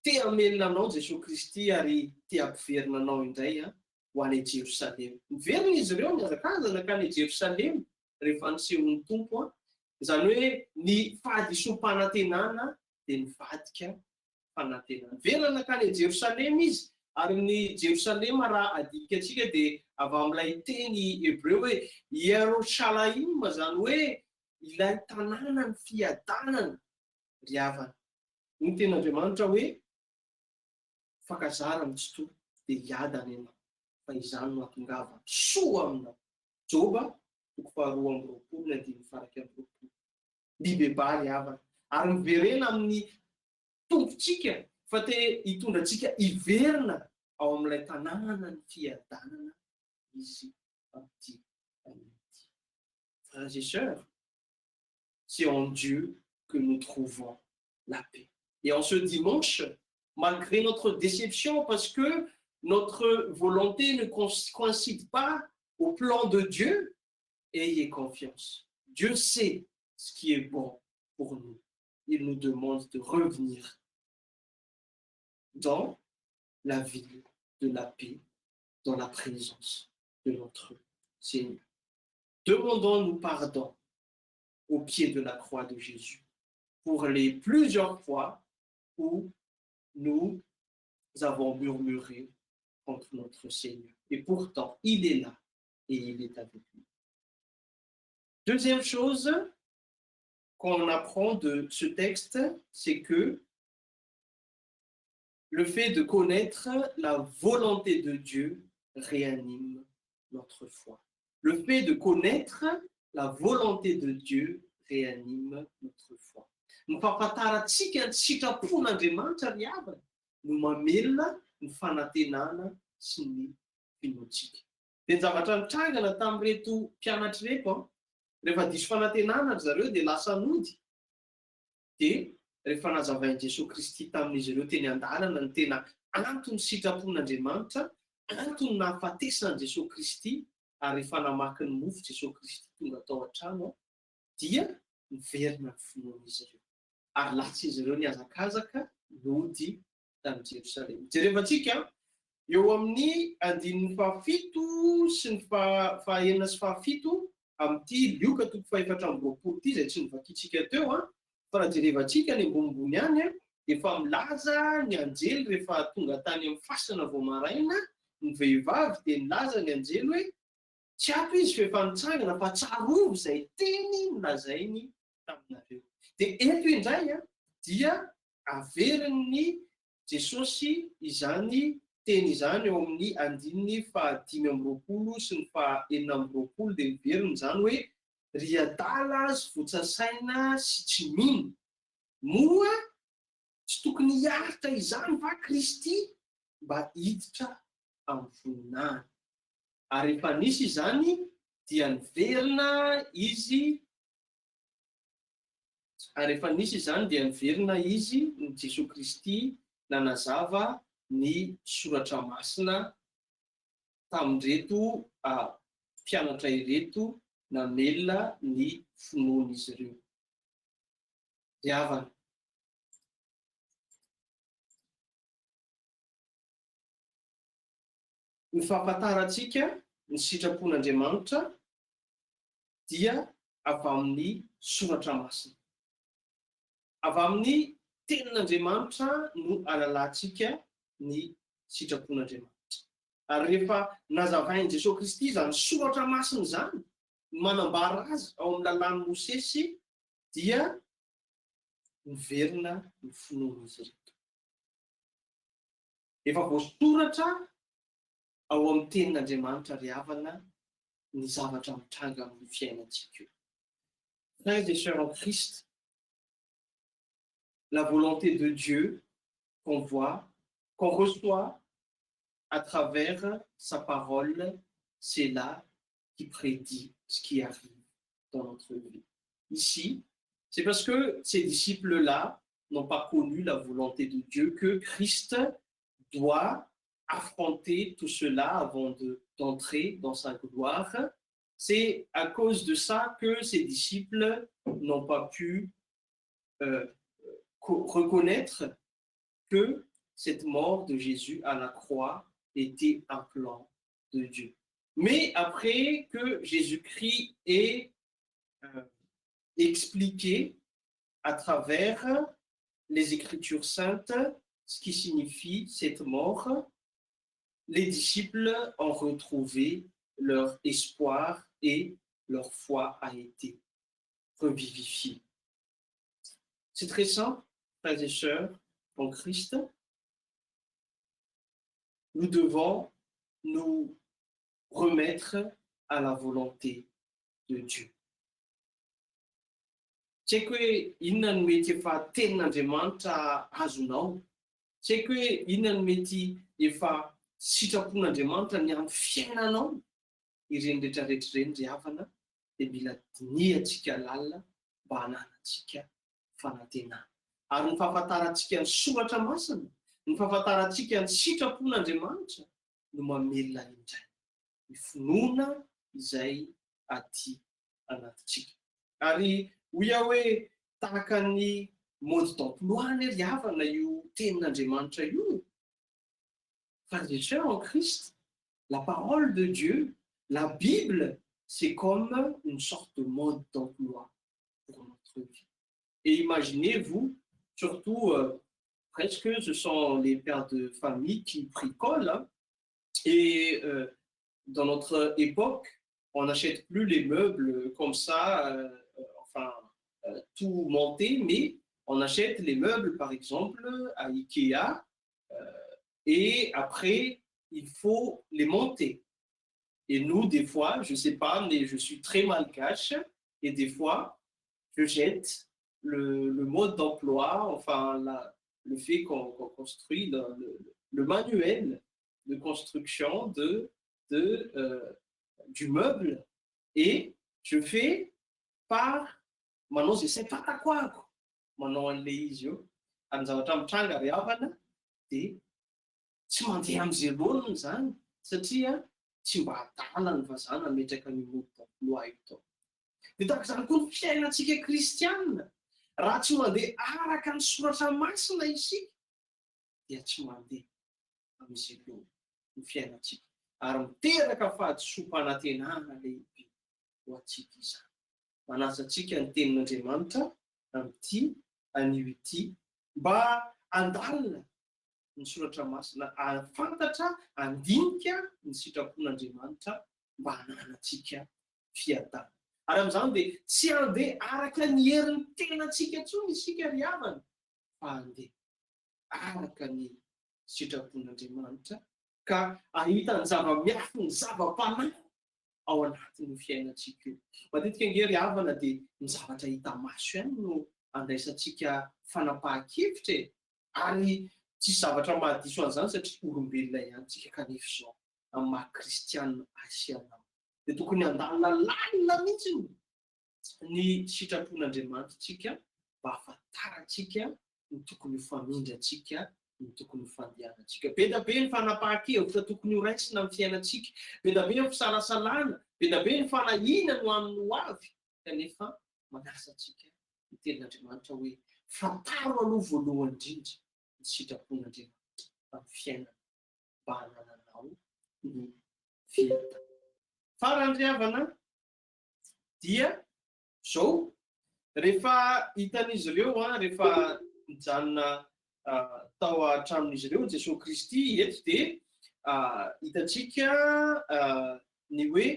te hamelona anao Jesosy Kristy ary te hampiverina anao indray ho any Jerosalema. Miverina izy ireo miazakazana ka any Jerosalema rehefa nisehon'ny Tompo, izany hoe ny fahadisom-panantenana dia nivadika fanantenana. Miverina ka any Jerosalema izy, ary ny Jerosalema raha adikatsika dia avy amin'ilay teny Hebreo hoe Yerushalayim, izany hoe ilay tanàna ny fiadanana. Ry havana, ny ten'Andriamanitra hoe fakazara mitsitoa dia hiadana ianao, fa izany no atongava soa aminao. Joba 2:20-20. Bibeba ry havana, ary miverena amin'ny tompontsika fa te hitondratsika hiverina ao amin'ilay tanàna ny fiadanana izy amin'ity amin'ity. Frères et sœurs, c'est en Dieu que nous trouvons la paix. Et en ce dimanche, malgré notre déception, parce que notre volonté ne coïncide pas au plan de Dieu, ayez confiance. Dieu sait ce qui est bon pour nous. Il nous demande de revenir dans la ville de la paix, dans la présence de notre Seigneur. Demandons-nous pardon au pied de la croix de Jésus pour les plusieurs fois où nous avons murmuré contre notre Seigneur. Et pourtant, il est là et il est avec nous. Deuxième chose qu'on apprend de ce texte, c'est que le fait de connaître la volonté de Dieu réanime notre foi. Le fait de connaître la volonté de Dieu réanime notre foi. Mifampataratsika ny sitrapon'Andriamanitra ry havana no mamelona ny fanantenana sy ny finoantsika. Dia ny zavatra nitrangana tamin'ireto mpianatra ireto, rehefa diso fanantenana ry zareo dia lasa nody. Dia rehefa nazavain'i Jesosy Kristy tamin'izy ireo teny an-dalana ny tena antony sitrapon'Andriamanitra, antony nahafatesan'i Jesosy Kristy, ary rehefa namaky ny mofo Jesosy Kristy tonga tao an-trano, dia miverina ny finoan'izy ireo. Ary lasa izy ireo niazakazaka nody tamin'i Jerosalema. Jerevantsika eo amin'ny 17 sy ny fahaenina sy fahafito amin'ity Lioka 4:20 ity izay tsy nivakitsika teo, fa raha jerevantsika ny ambonimbony any efa milaza ny anjely rehefa tonga tany amin'ny fasana vao maraina ny vehivavy dia nilaza ny anjely hoe tsy ato izy fa efa nitsangana fa tsarovo izay teny nolazainy taminareo. Dia eto indray dia averin'ny Jesosy izany teny izany eo amin'ny 5:20 sy ny 4:20 dia miveriny izany hoe ry adala sy votsasaina sy tsy mino, moa tsy tokony hiaritra izany va Kristy mba hiditra amin'ny voninahiny. Ary rehefa nisy izany dia niverina izy, ary rehefa nisy izany dia niverina izy ny Jesosy Kristy nanazava ny soratra masina tamin'ireto mpianatra ireto namelona ny finoan'izy ireo. Ry havana, ny fahafantarantsika ny sitrapon'Andriamanitra dia avy amin'ny soratra masina. Avy amin'ny tenin'Andriamanitra no alalantsika ny sitrapon'Andriamanitra. Ary rehefa nazavain' Jesosy Kristy izany soratra masina izany, manambara azy ao amin'ny lalàn'i Mosesy, dia niverina ny finoan'izy ireto. Efa voasoratra ao amin'ny tenin'Andriamanitra ry havana ny zavatra mitranga amin'ny fiainantsika. Frères et sœurs en Christ, la volonté de Dieu qu'on voit, qu'on reçoit à travers sa parole, c'est là qui prédit ce qui arrive dans notre vie. Ici, c'est parce que ces disciples-là n'ont pas connu la volonté de Dieu que Christ doit affronter tout cela avant d'entrer dans sa gloire. C'est à cause de ça que ces disciples n'ont pas pu reconnaître que cette mort de Jésus à la croix était un plan de Dieu. Mais après que Jésus-Christ ait expliqué à travers les Écritures saintes ce qui signifie cette mort, les disciples ont retrouvé leur espoir et leur foi a été revivifiée. C'est très simple, frères et sœurs, en Christ. Nous devons nous remettre à la volonté de Dieu. Tsy haiko hoe inona no mety efa tenin'Andriamanitra azonao, tsy haiko hoe inona no mety efa sitrapon'Andriamanitra ny amin'ny fiainanao. Ireny rehetrarehetra ireny ry havana dia mila diniantsika lalina mba hananantsika fanantenana. Ary ny fahafantarantsika ny soratra masina, ny fahafantarantsika ny sitrapon'Andriamanitra no mamelona indray ny finoana izay aty anatintsika. Ary hoy aho hoe tahaka ny mode d'emploi ry havana io tenin'Andriamanitra io. Frères et sœurs en Christ, la parole de Dieu, la Bible, c'est comme une sorte de mode d'emploi pour notre vie. Et imaginez-vous, surtout presque ce sont les pères de famille qui bricolent, hein, et dans notre époque, on n'achète plus les meubles comme ça, tout monté, mais on achète les meubles, par exemple, à Ikea, et après, il faut les monter. Et nous, des fois, je ne sais pas, mais je suis très malgache, et des fois, je jette le mode d'emploi, enfin, le fait qu'on construit le manuel de construction du meuble, et je fais par manao zay sy fatako ako, manao an'le izy io amin'ny zavatra mitranga ry havana, dia tsy mandeha amin'izay lohaniny zany, satria tsy mba adalany fa zany ametraka ny mode d'emploi eto. Dia tahaka izany koa ny fiainantsika kristianina, raha tsy mandeha araka ny soratra masina isika dia tsy mandeha amin'izay lohany ny fiainantsika, ary miteraka fahadisom-panantenana lehibe ho antsika izany. Manasa antsika ny tenin'Andriamanitra amin'ity anio ity mba andalina ny soratra masina, afantatra, andinika ny sitrapon'Andriamanitra mba hananantsika fiadanana. Ary amin'izany dia tsy andeha araka ny herin'ny tenantsika intsony isika ry havana, fa andeha araka ny sitrapon'Andriamanitra ka ahita ny zava-miafy, ny zava-panahy ao anatin'ny fiainantsika io. Matetika ange ry havana dia ny zavatra hita maso ihany no andraisantsika fanapahan-kevitra e, ary tsy zavatra mahadiso an'izany satria olombelona ihany tsika kanefa izao amin'ny maha-kristianina asianao. Dia tokony handalina lalina mihitsy ny sitrapon'Andriamanitra tsika mba hafantarantsika ny tokony ho famindrantsika, ny tokony ho fandehanantsika. Be da be ny fanapahan-kevitra tokony ho raisina amin'ny fiainantsika, be da be ny fisalasalana, be da be ny fanahina no amin'ny ho avy, kanefa manasa antsika ny tenin'Andriamanitra hoe fantaro aloha voalohany indrindra ny sitrapon'Andriamanitra amin'ny fiainana mba hanananao ny fiainana. Farany havana dia zao, rehefa hitan'izy ireo rehefa mijanona tao hatramin'izy ireo Jesosy Kristy eto dia hitantsika ny hoe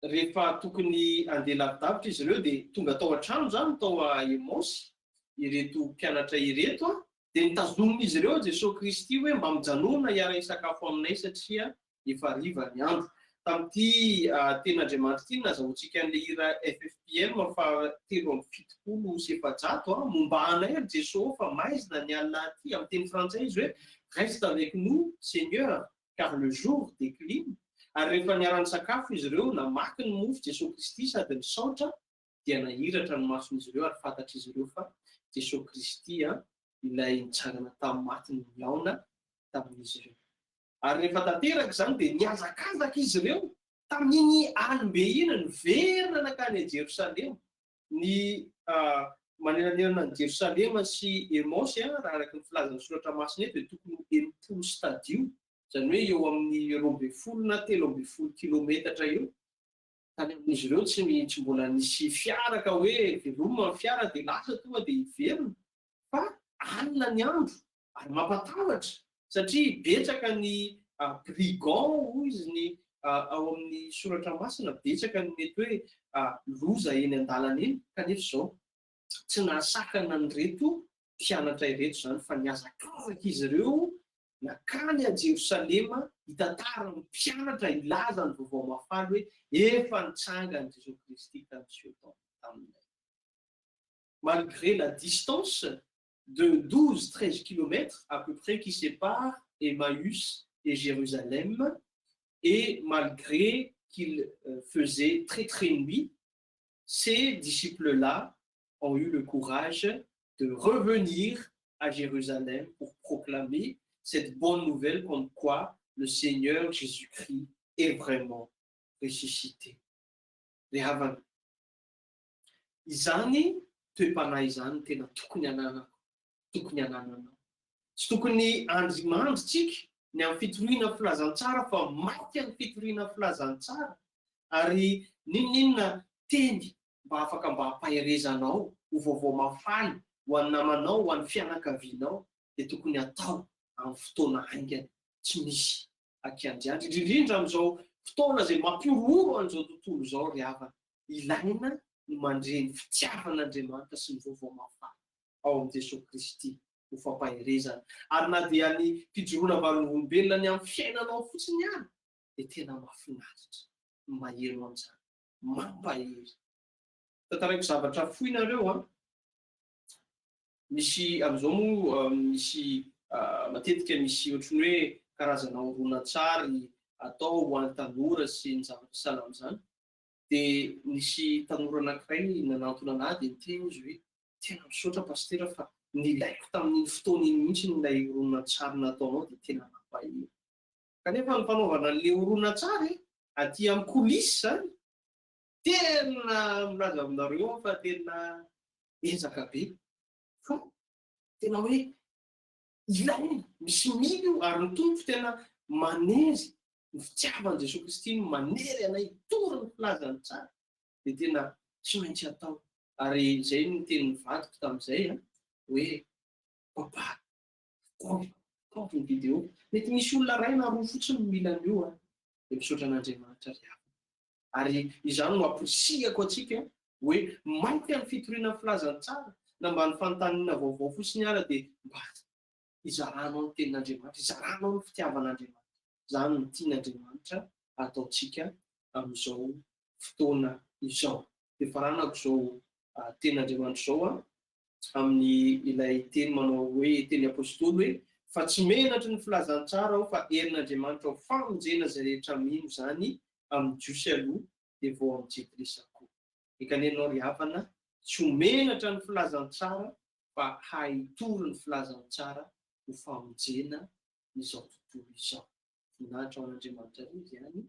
rehefa tokony handeha lavidavitra izy ireo dia tonga tao an-trano zany tao Emosy ireto mpianatra ireto dia nitazomin'izy ireo Jesosy Kristy hoe mba mijanona hiara-isakafo aminay satria efa hariva ny andro. Tamin'ity ten'Andriamanitra ity nazahoantsika an'ilay hira FFPM fa 370 sy 700 momba anay ry Jesosy fa maizina ny alina aty. Amin'ny teny frantsay izy hoe reste avec nous Seigneur car le jour décline. Ary rehefa niarany sakafo izy ireo namaky ny mofo Jesosy Kristy sady nisaotra dia nahiratra ny mason'izy ireo ary fantatr'izy ireo fa Jesosy Kristy ilay nitsangana tamin'ny maty ny miaona tamin'izy ireo. Ary rehefa tanteraka zany dia niazakazaka izy ireo tamin'iny alim-be iny niverina nakany Jerosalema. Ny maneranirana ny Jerosalema sy Emosy raha araky ny filazan'ny soratra masina eto dia tokony 80 stadio, zany hoe eo amin'ny 12 na 13 kilometatra eo. Tany amin'izy ireo tsy mbola nisy fiara ka hoe velomina ny fiara dia lasa tonga dia hiverina, fa alina ny andro ary mampatahotra satria betsaka ny brigand hoy izy ny ao amin'ny soratra masina, betsaka ny mety hoe loza eny an-dalana eny. Kanefa izao tsy nahasakana nyreto mpianatra ireto zany fa niazakazaka izy ireo nakany a Jerosalema hitantara ny mpianatra ilaza ny vaovao mafaly hoe efa nitsanga ny Jesosy Kristy tamin'izao taminay. Malgré la distance de 12-13 km à peu près qui sépare Emmaüs et Jérusalem, et malgré qu'il faisait très très nuit, ces disciples-là ont eu le courage de revenir à Jérusalem pour proclamer cette bonne nouvelle comme quoi le Seigneur Jésus-Christ est vraiment ressuscité. Rehavana. Izany toe-panahy izany tena tokony ananako. Tokony anananao. Tsy tokony andrimandritsika ny amin'ny fitoriana filazantsara fa maty amin'ny fitoriana filazantsara. Ary ninona teny mba afaka mba hampaherezanao ho vaovao mafaly ho an'ny namanao, ho an'ny fianakavianao dia tokony atao amin'ny fotoana haingana tsy misy akiandriandry. Indrindra amin'izao fotoana izay mampiorohoro an'izao tontolo izao ry havana, ilaina ny mandre ny fitiavan'Andriamanitra sy ny vaovao mafaly ao amin'ny Jesosy Kristy ho fampaherezana. Ary na dia ny fijoroana valin'olombelona ny amin'ny fiainanao fotsiny ihany dia tena mahafinaritra, mahery an'izany, mampahery. Tantaraiko zavatra foinareo misy amin'izao moa misy matetika misy ohatrany hoe karazana horonan-tsary atao ho an'ny tanora sy ny zavatra sahala amin'izany. Dia nisy tanora anankiray nanantona anahy dia niteny izy hoe tena misaotra pastera fa nilaiko tamin'ny fotoana iny mihitsy nilay horonan-tsary nataonao dia tena mampahery. Kanefa ny fanaovana an'ilay horonan-tsary aty amin'ny kolisy zany tena milaza aminareo fa tena ezaka be. Fa tena hoe ilaina misy milio ary ny tompo tena manery ny fitiavan'i Jesosy Kristy no manery anay tory ny filazany tsara dia tena tsy maintsy atao. Ary izay no teny vadiko tamin'izay hoe papa kaopy ny vidéo mety misy olona ray na roa fotsiny mila an'io dia misaotra an'Andriamanitra ry havana. Ary izany no amporisihako atsika hoe mainty amin'ny fitoriana filazany tsara na mba ny fanontaniana vaovao fotsiny ara dia mba izaranao ny tenin'Andriamanitra, izaranao ny fitiavan'Andriamanitra. Izany no tian'Andriamanitra ataontsika amin'izao fotoana izao. Dia faranako izao tenin'Andriamanitra izao amin'ny ilay teny manao hoe teny apôstôly hoe fa tsy menatra ny filazantsara ao fa herin'Andriamanitra ho famonjena zay rehetra mino zany amin'ny jiosy aloha dia vao amin'ny Jesu koa. Ekanenao ry havana, tsy ho menatra ny filazantsara fa haitory ny filazantsara ho famonjena izao tontolo izao. Voninahitra ao an'Andriamanitra izy ihany.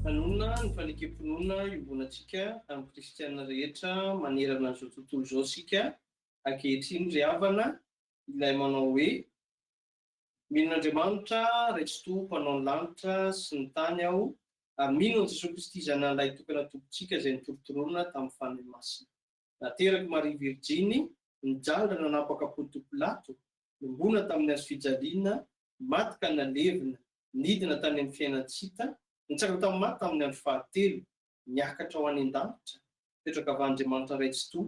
Tanona ny fanekam-pinoana iombonantsika amin'ny kristianina rehetra manerana an'izao tontolo izao sika ankehitriny ry havana, ilay manao hoe minon'Andriamanitra Raitsi-to mpanao ny lanitra sy ny tany aho, ary mino an'i Jesosy Kristy zanahilay tokana tompontsika izay nitorotoroana tamin'ny fanahy masina. Nateraky Maria Virginy, nijalina nanapaka-Pônto Pilato, nombona tamin'ny hazo fijaliana, maty ka nalevina, nidina tany amin'ny fiainantsika, nitsaka tamin'ny maty tamin'ny andro fahatelo, niakatra ho any an-danitra, petraka avy Andriamanitra Raitsi-to,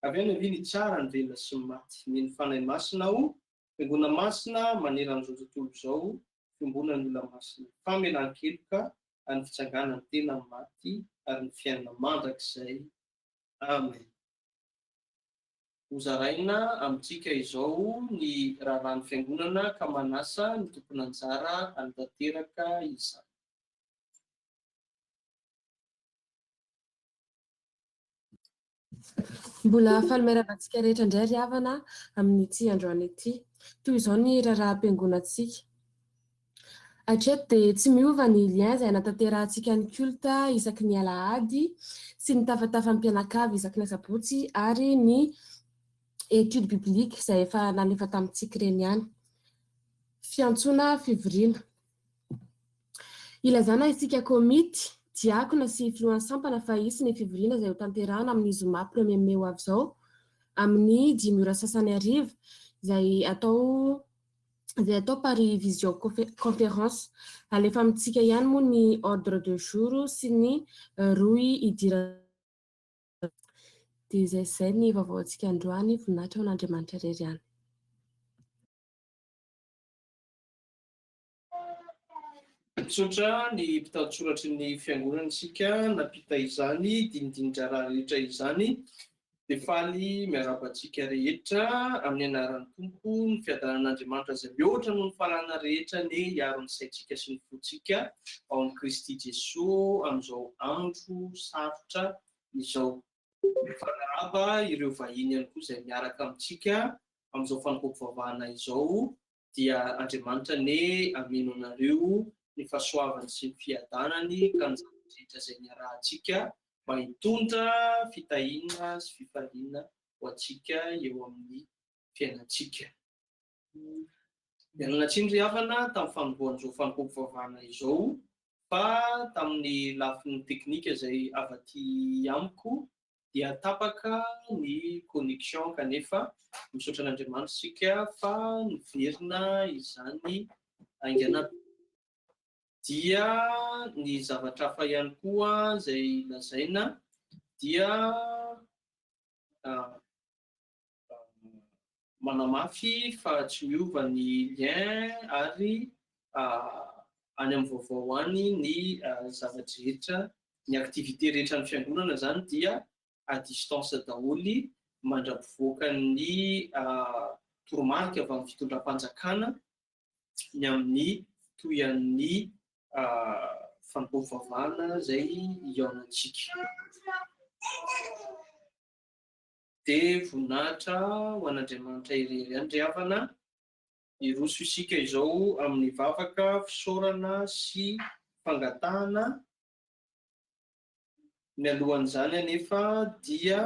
avy any avy ny tsara ny velona sy ny maty. Mino fanahy masina aho, fiangonana masina maneran'izao tontolo izao, fiangonana ny olona masina. Famelan-keloka amin'ny fitsanganany tena maty ary ny fiainana mandrakizay. Amen. Hozaraina amintsika izao ny raharan'ny fiangonana ka manasa ny tompony anjara hanatanteraka izany. Mbola falomeravantsika rehetra indray ry havana amin'ity androany ity. Toy izao ny raharaham-piangonantsika. Hatreto dia tsy miova ny lien izay hanatanterantsika ny culta isaky ny alahady sy ny tafatafan'ny mpianakavy isaky ny sabotsy ary ny étude biblique izay efa nanefa tamintsika ireny ihany. Fiantsoana fivoriana. Ilazana isika komity, diakona sy filohan'ny sampana fa hisy ny fivoriana izay ho tanterahana amin'ny zoma 1 Mey ho avy izao amin'ny 5:30 izay atao par visioconférence. Alefa amintsika ihany moa ny ordre de jour sy ny roy idirana. Dia izay ny vaovaontsika androany, voninahitra ao an'Andriamanitra irery ihany. Misaotra ny mpitantsoratra ny fiangonana isika napita izany dinidin-draharaha rehetra izany, dia faly miarabantsika rehetra amin'ny anaran'ny Tompo ny fiadanan'Andriamanitra izay mihoatra noho ny fahalana rehetra ny hiaro ny saintsika sy ny fontsika ao amin'ny Kristy Jesosy amin'izao andro sarotra izao. Mifanaraba ireo vahiny ihany koa izay miaraka amintsika amin'izao fanompoam-pivavahana izao, dia Andriamanitra ny ameno anareo ny fahasoavany sy ny fiadanany ka ny zavatra izay niarahantsika mba hitondra fitahiana sy fifaliana ho antsika eo amin'ny fiainantsika. Mialanatsiny ry havana tamin'ny fanombohan'izao fanompoam-pivavahana izao, fa tamin'ny lafiny teknika izay avy aty amiko dia tapaka ny connexion kanefa misaotra an'Andriamanitra isika fa niverina izany aingana. Dia ny zavatra hafa ihany koa izay lazaina dia manamafy fa tsy miova ny lien ary any amin'ny vaovao any ny zavatra rehetra, ny aktivité rehetra ny fiangonana zany dia à distance daholy, mandrapivoaka ny toromarika avy amin'ny fitondram-panjakana ny amin'ny toyan'ny fanompoam-pivavahana zay iaonantsika. Dia voninahitra ho an'Andriamanitra irery ihany ry havana, iroso isika izao amin'ny vavaka fisaorana sy fangatahana. Mialohan'izany anefa dia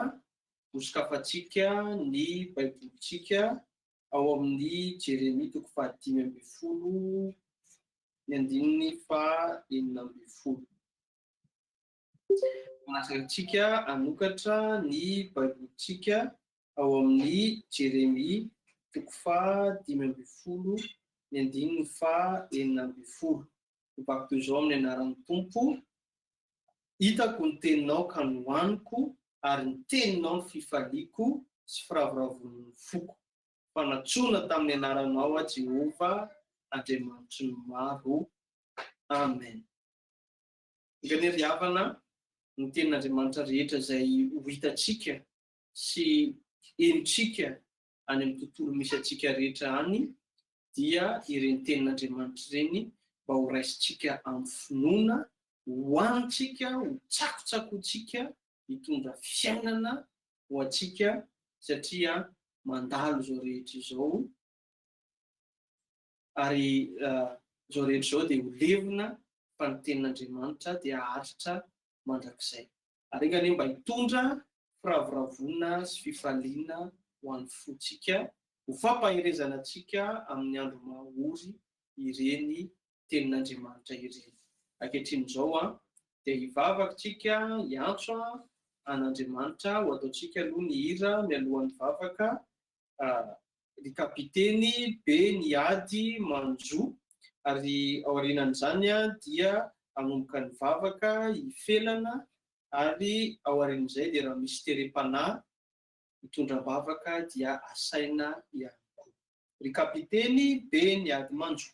hosokafantsika ny baibolitsika ao amin'ny Jeremia 5:20, ny andininy 4:20. Manatsakantsika anokatra ny baibolitsika ao amin'ny Jeremia 5:20, ny andininy 4:20. Mibako toy izao amin'ny anaran'ny Tompo: hitako ny teninao ka nohaniko, ary ny teninao ny fifaliako sy firavoravonin'ny foko. Fanatsoina tamin'ny anaranao a Jehovah, Andriamanitry ny maro. Amen. Ngany ry havana, ny tenin'Andriamanitra rehetra izay ho hitantsika sy henontsika any amin'ny tontolo misy antsika rehetra any dia ireny tenin'Andriamanitra ireny, mba ho raisintsika amin'ny finoana, ho antsika, ho tsakotsakontsika, hitondra fiainana ho antsika, satria mandalo izao rehetra izao, ary izao rehetra izao dia ho levona fa ny tenin'Andriamanitra dia haritra mandrakizay. Ary ngany mba hitondra firavoravona sy fifaliana ho an'ny fontsika, ho fampahirezana antsika amin'ny andro mahory ireny tenin'Andriamanitra ireny. Ankehitriny izao dia hivavakantsika hiantso an'Andriamanitra, ho ataontsika aloha ny hira mialohan'ny vavaka, ny kapiteny be ny ady manjo, ary aorianan'izany dia hanomboka ny vavaka hifelana, ary aorian'izay dia raha misy terem-panahy mitondra vavaka dia asaina ihany koa. Ry kapiteny be ny ady manjo.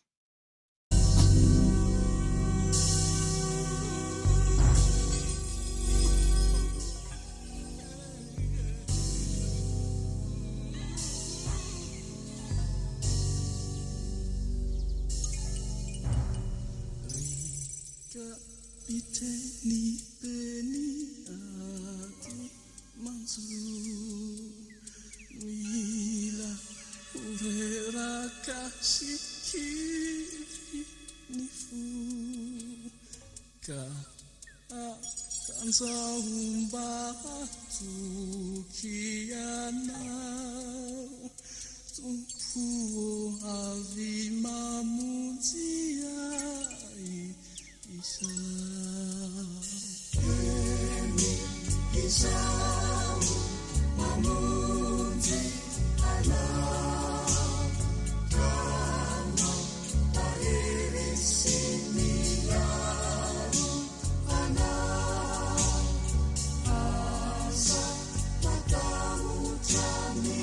Kapiteni beni adi manzu mila urera kasikiri nifu ka kanza umbatu kiana tumpu avima muziai Isa mamundi ala kama airi similaru ana asa matamu tami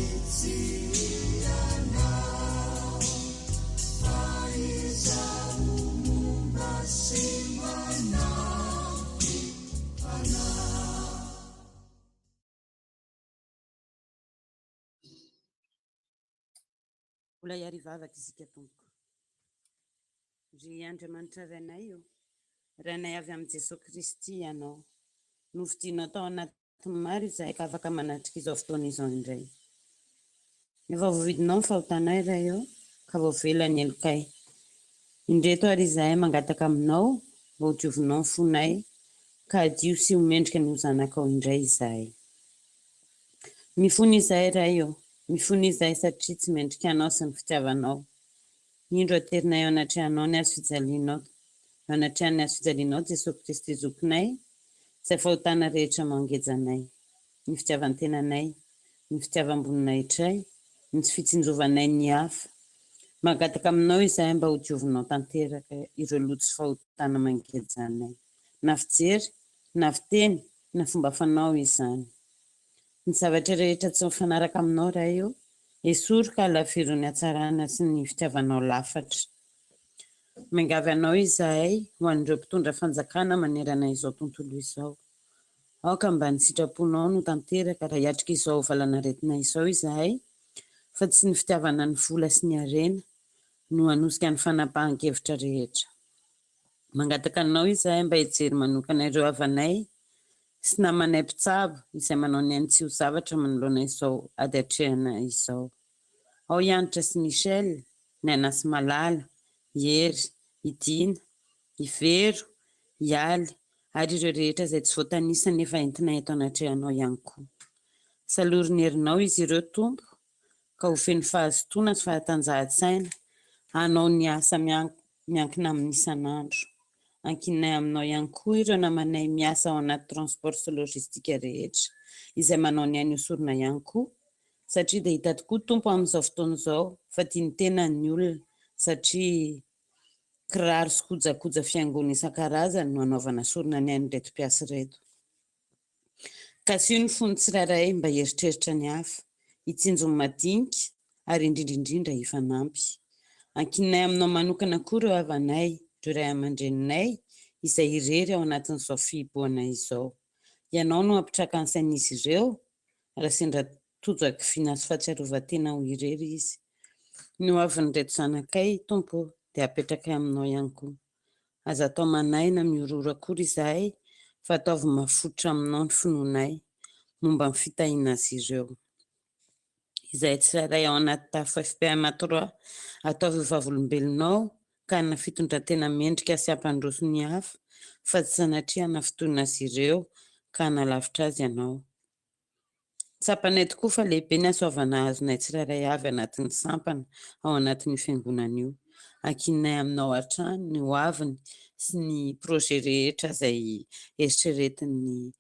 itiana aiza Mbola hiarivavaka isika tompoko. Ry Andriamanitra renay io, renay avy amin'ny Jesosy Kristy ianao, novidianao tao anatin'ny maro izahay ka afaka manatrika izao fotoana izao indray. Efa voavidinao ny fahotanay iray eo ka voavelany elokay. Indreto ary izahay mangataka aminao mba ho diovinao ny fonay ka adio sy homendrika ny ho zanakao indray izahay. Mifony izahay iray eo, mifony izahay satria tsy mendrika anao sy ny fitiavanao. Indro aterinay ao anatrehanao ny azo fijalianao, ao anatrehan'ny azo fijalianao Jesosy Kristy zokinay, izay fahotana rehetra mangejanay, ny fitiavan-tenanay, ny fitiavam-boninay tray, ny tsy fitsinjovanay ny hafa. Mangataka aminao izahay mba ho diovinao tanteraka ireo loto fahotana mangejanay. Na fijery, na fiteny, na fomba fanao izany. Ny zavatra rehetra tsy mifanaraka aminao raha io, esoro ka halafiro ny hatsarana sy ny fitiavanao lafatra. Miangavy anao izahay ho an'ireo mpitondra fanjakana manerana izao tontolo izao. Aoka mba ny sitraponao no tanteraka raha hiatrika izao valanaretina izao izahay, fa tsy ny fitiavana ny vola sy ny harena no hanosika ny fanapahan-kevitra rehetra. Mangataka anao izahay mba hijery manokana ireo havanay sy namanay mpitsabo izay manao ny any tsy ho zavatra manoloana izao ady hatrehana izao. Ao Ianitra sy Michel, ny Anasy Malala, Hery, Idina, Ivero, Ialy, ary ireo rehetra izay tsy voatanisa nefa entina eto anatrehanao ihany koa. Saloriny herinao izy ireo Tompo, ka ho feno fahazotoana sy fahatanjahan-tsaina, hanao ny asa miankina amin'ny isan'andro. Ankinay aminao ihany koa ireo namanay miasa ao anaty transport sy logistika rehetra, izay manao ny any osorona ihany koa, satria dia hita tokoa Tompo amin'izao fotoana izao fa tiany tena ny olona satria kiraro sy kojakoja fiaingona isan-karazany no anaovana sorona ny any reto mpiasa reto. Ka sy io ny fony tsirairay mba hieritreritra ny hafa, hitsinjony madinika ary indrindrindrindra hifanampy. Ankinay aminao manokana koa ireo havanay, ireo ray aman-dreninay izay irery ao anatin'izao fihiboana izao. Ianao no ampitraka ny sain'izy ireo, raha sendra tojaka finasy fahatsiarovan-tena ho irery izy. Ny hoavin'ny reto zanakay, Tompo, dia apetraka aminao ihany koa. Aza atao manaina miorora akory izahay, fa ataovy mafotra aminao ny finoanay momba ny fitahiana azy ireo. Izahay tsirairay ao anaty tafo FPM3 ataovy vavolombelonao ka na fitondran-tena mendrika sy ampandroso ny hafa, fa tsy sanatria nafotoana azy ireo ka nalavitra azy ianao. Tsapanay tokoa fa lehibe ny asoavana azonay tsirairay avy anatin'ny sampana ao anatin'ny fiangonana io. Ankinay aminao hatrany ny hoaviny sy ny projet rehetra izay eritreretin'ny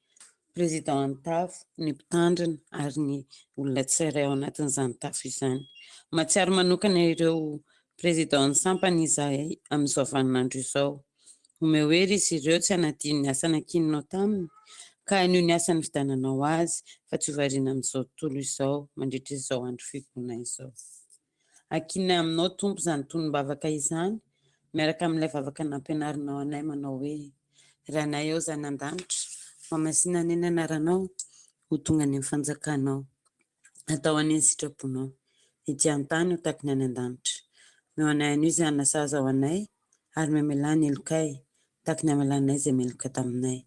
président tafo, ny mpitandrina ary ny olona tsirairay ao anatin'izany tafo izany. Matsiaro manokana ireo président sampana izahay amin'izao vaninandro izao. Omeo hery izy ireo tsy hanadino ny asa nankininao taminy, ka anio ny asa nividananao azy fa tsy hovariana amin'izao tontolo izao mandritra izao andro fiboana izao. Ankinay aminao Tompo izany tonom-bavaka izany, miaraka amin'ilay vavaka nampianarinao anay manao hoe: raha anay ao zany an-danitra, mamasina ny anaranao, ho tonga ny fanjakanao. Atao any sitraponao, ety an-tany ho taky ny any an-danitra. Meo anay anio izay anasaza ao anay, ary memelany elokay, taky ny amalanay izay meloka taminay.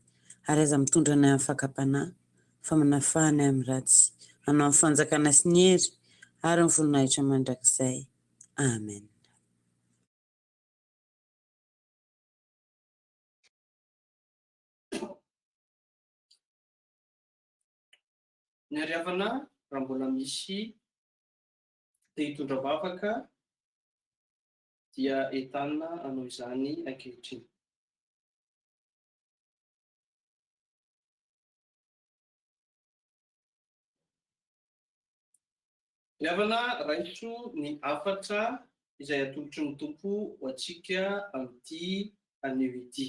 Ary aza mitondra anay amin'ny fakapanahy, fa manafahanay amin'ny ratsy. Anao amin'ny fanjakana sy ny hery, ary ny voninahitra mandrakizay. Amen. Ny ariavana raha mbola misy te hitondra vavaka dia entanina anao izany ankehitriny. Ariavana raiso ny afatra izay atolotry ny Tompo ho antsika amin'ity anio ity.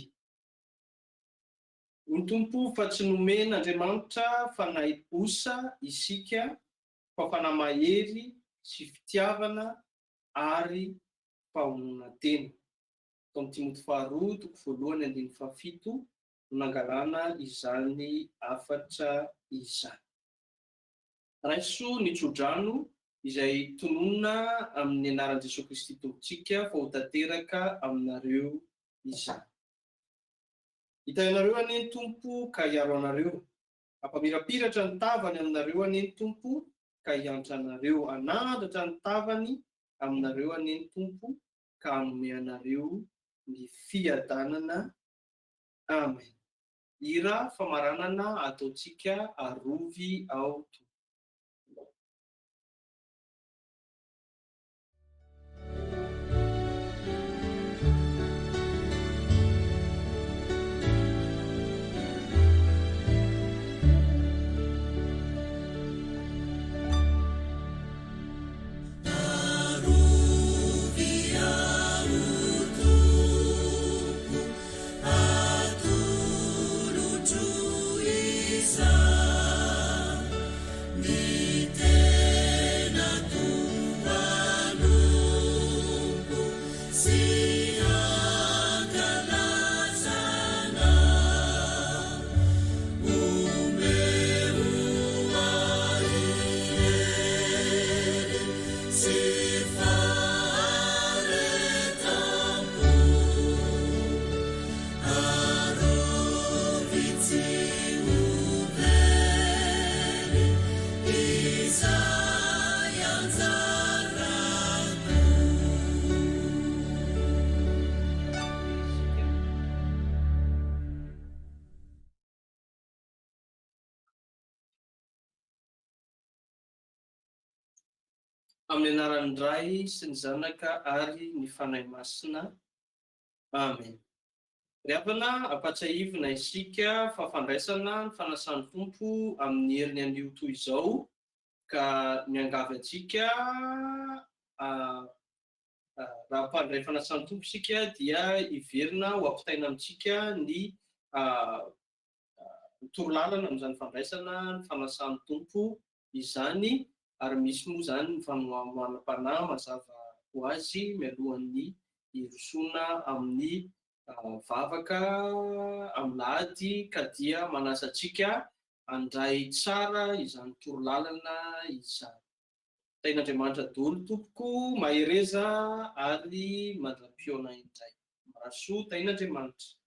Ny Tompo fa tsy nomen'Andriamanitra fanahy osa isika, fa fanahy mahery sy fitiavana ary famonoana tena. Tao amin'ny Timoty 2:1-7 no nangalana izany afatra izany. Raiso ny tsodrano izay tonona amin'ny anaran'i Jesosy Kristy Tompontsika fa ho tanteraka aminareo izany. Hitahinareo anie ny Tompo ka hiaro anareo, ampamirapiratra ny tavany aminareo anie ny Tompo ka hiantra anareo, anandratra ny tavany aminareo anie ny Tompo ka hanome anareo ny fiadanana. Amen. Hira famaranana ataontsika arovy ao Tompo. amin'ny anaran'ny Ray sy ny Zanaka ary ny fanahy masina. Amen. Ry havana, ampatsahivina isika fafandraisana ny fanasan'ny tompo amin'ny heriny anio toy izao ka miangavy antsika raha mpandray fanasan'ny tompo isika dia iverina ho ampitaina amintsika ny torolalana amin'izany fandraisana ny fanasan'ny tompo izany, ary misy moa zany ny fanomanam-panahy mazava ho azy mialohan'ny hirosona amin'ny vavaka amilady ka dia manasa antsika handray tsara izany torolalana izany. Tain'Andriamanitra daholo tompoko, mahereza ary mandram-pioana indray. Maraso tain'Andriamanitra.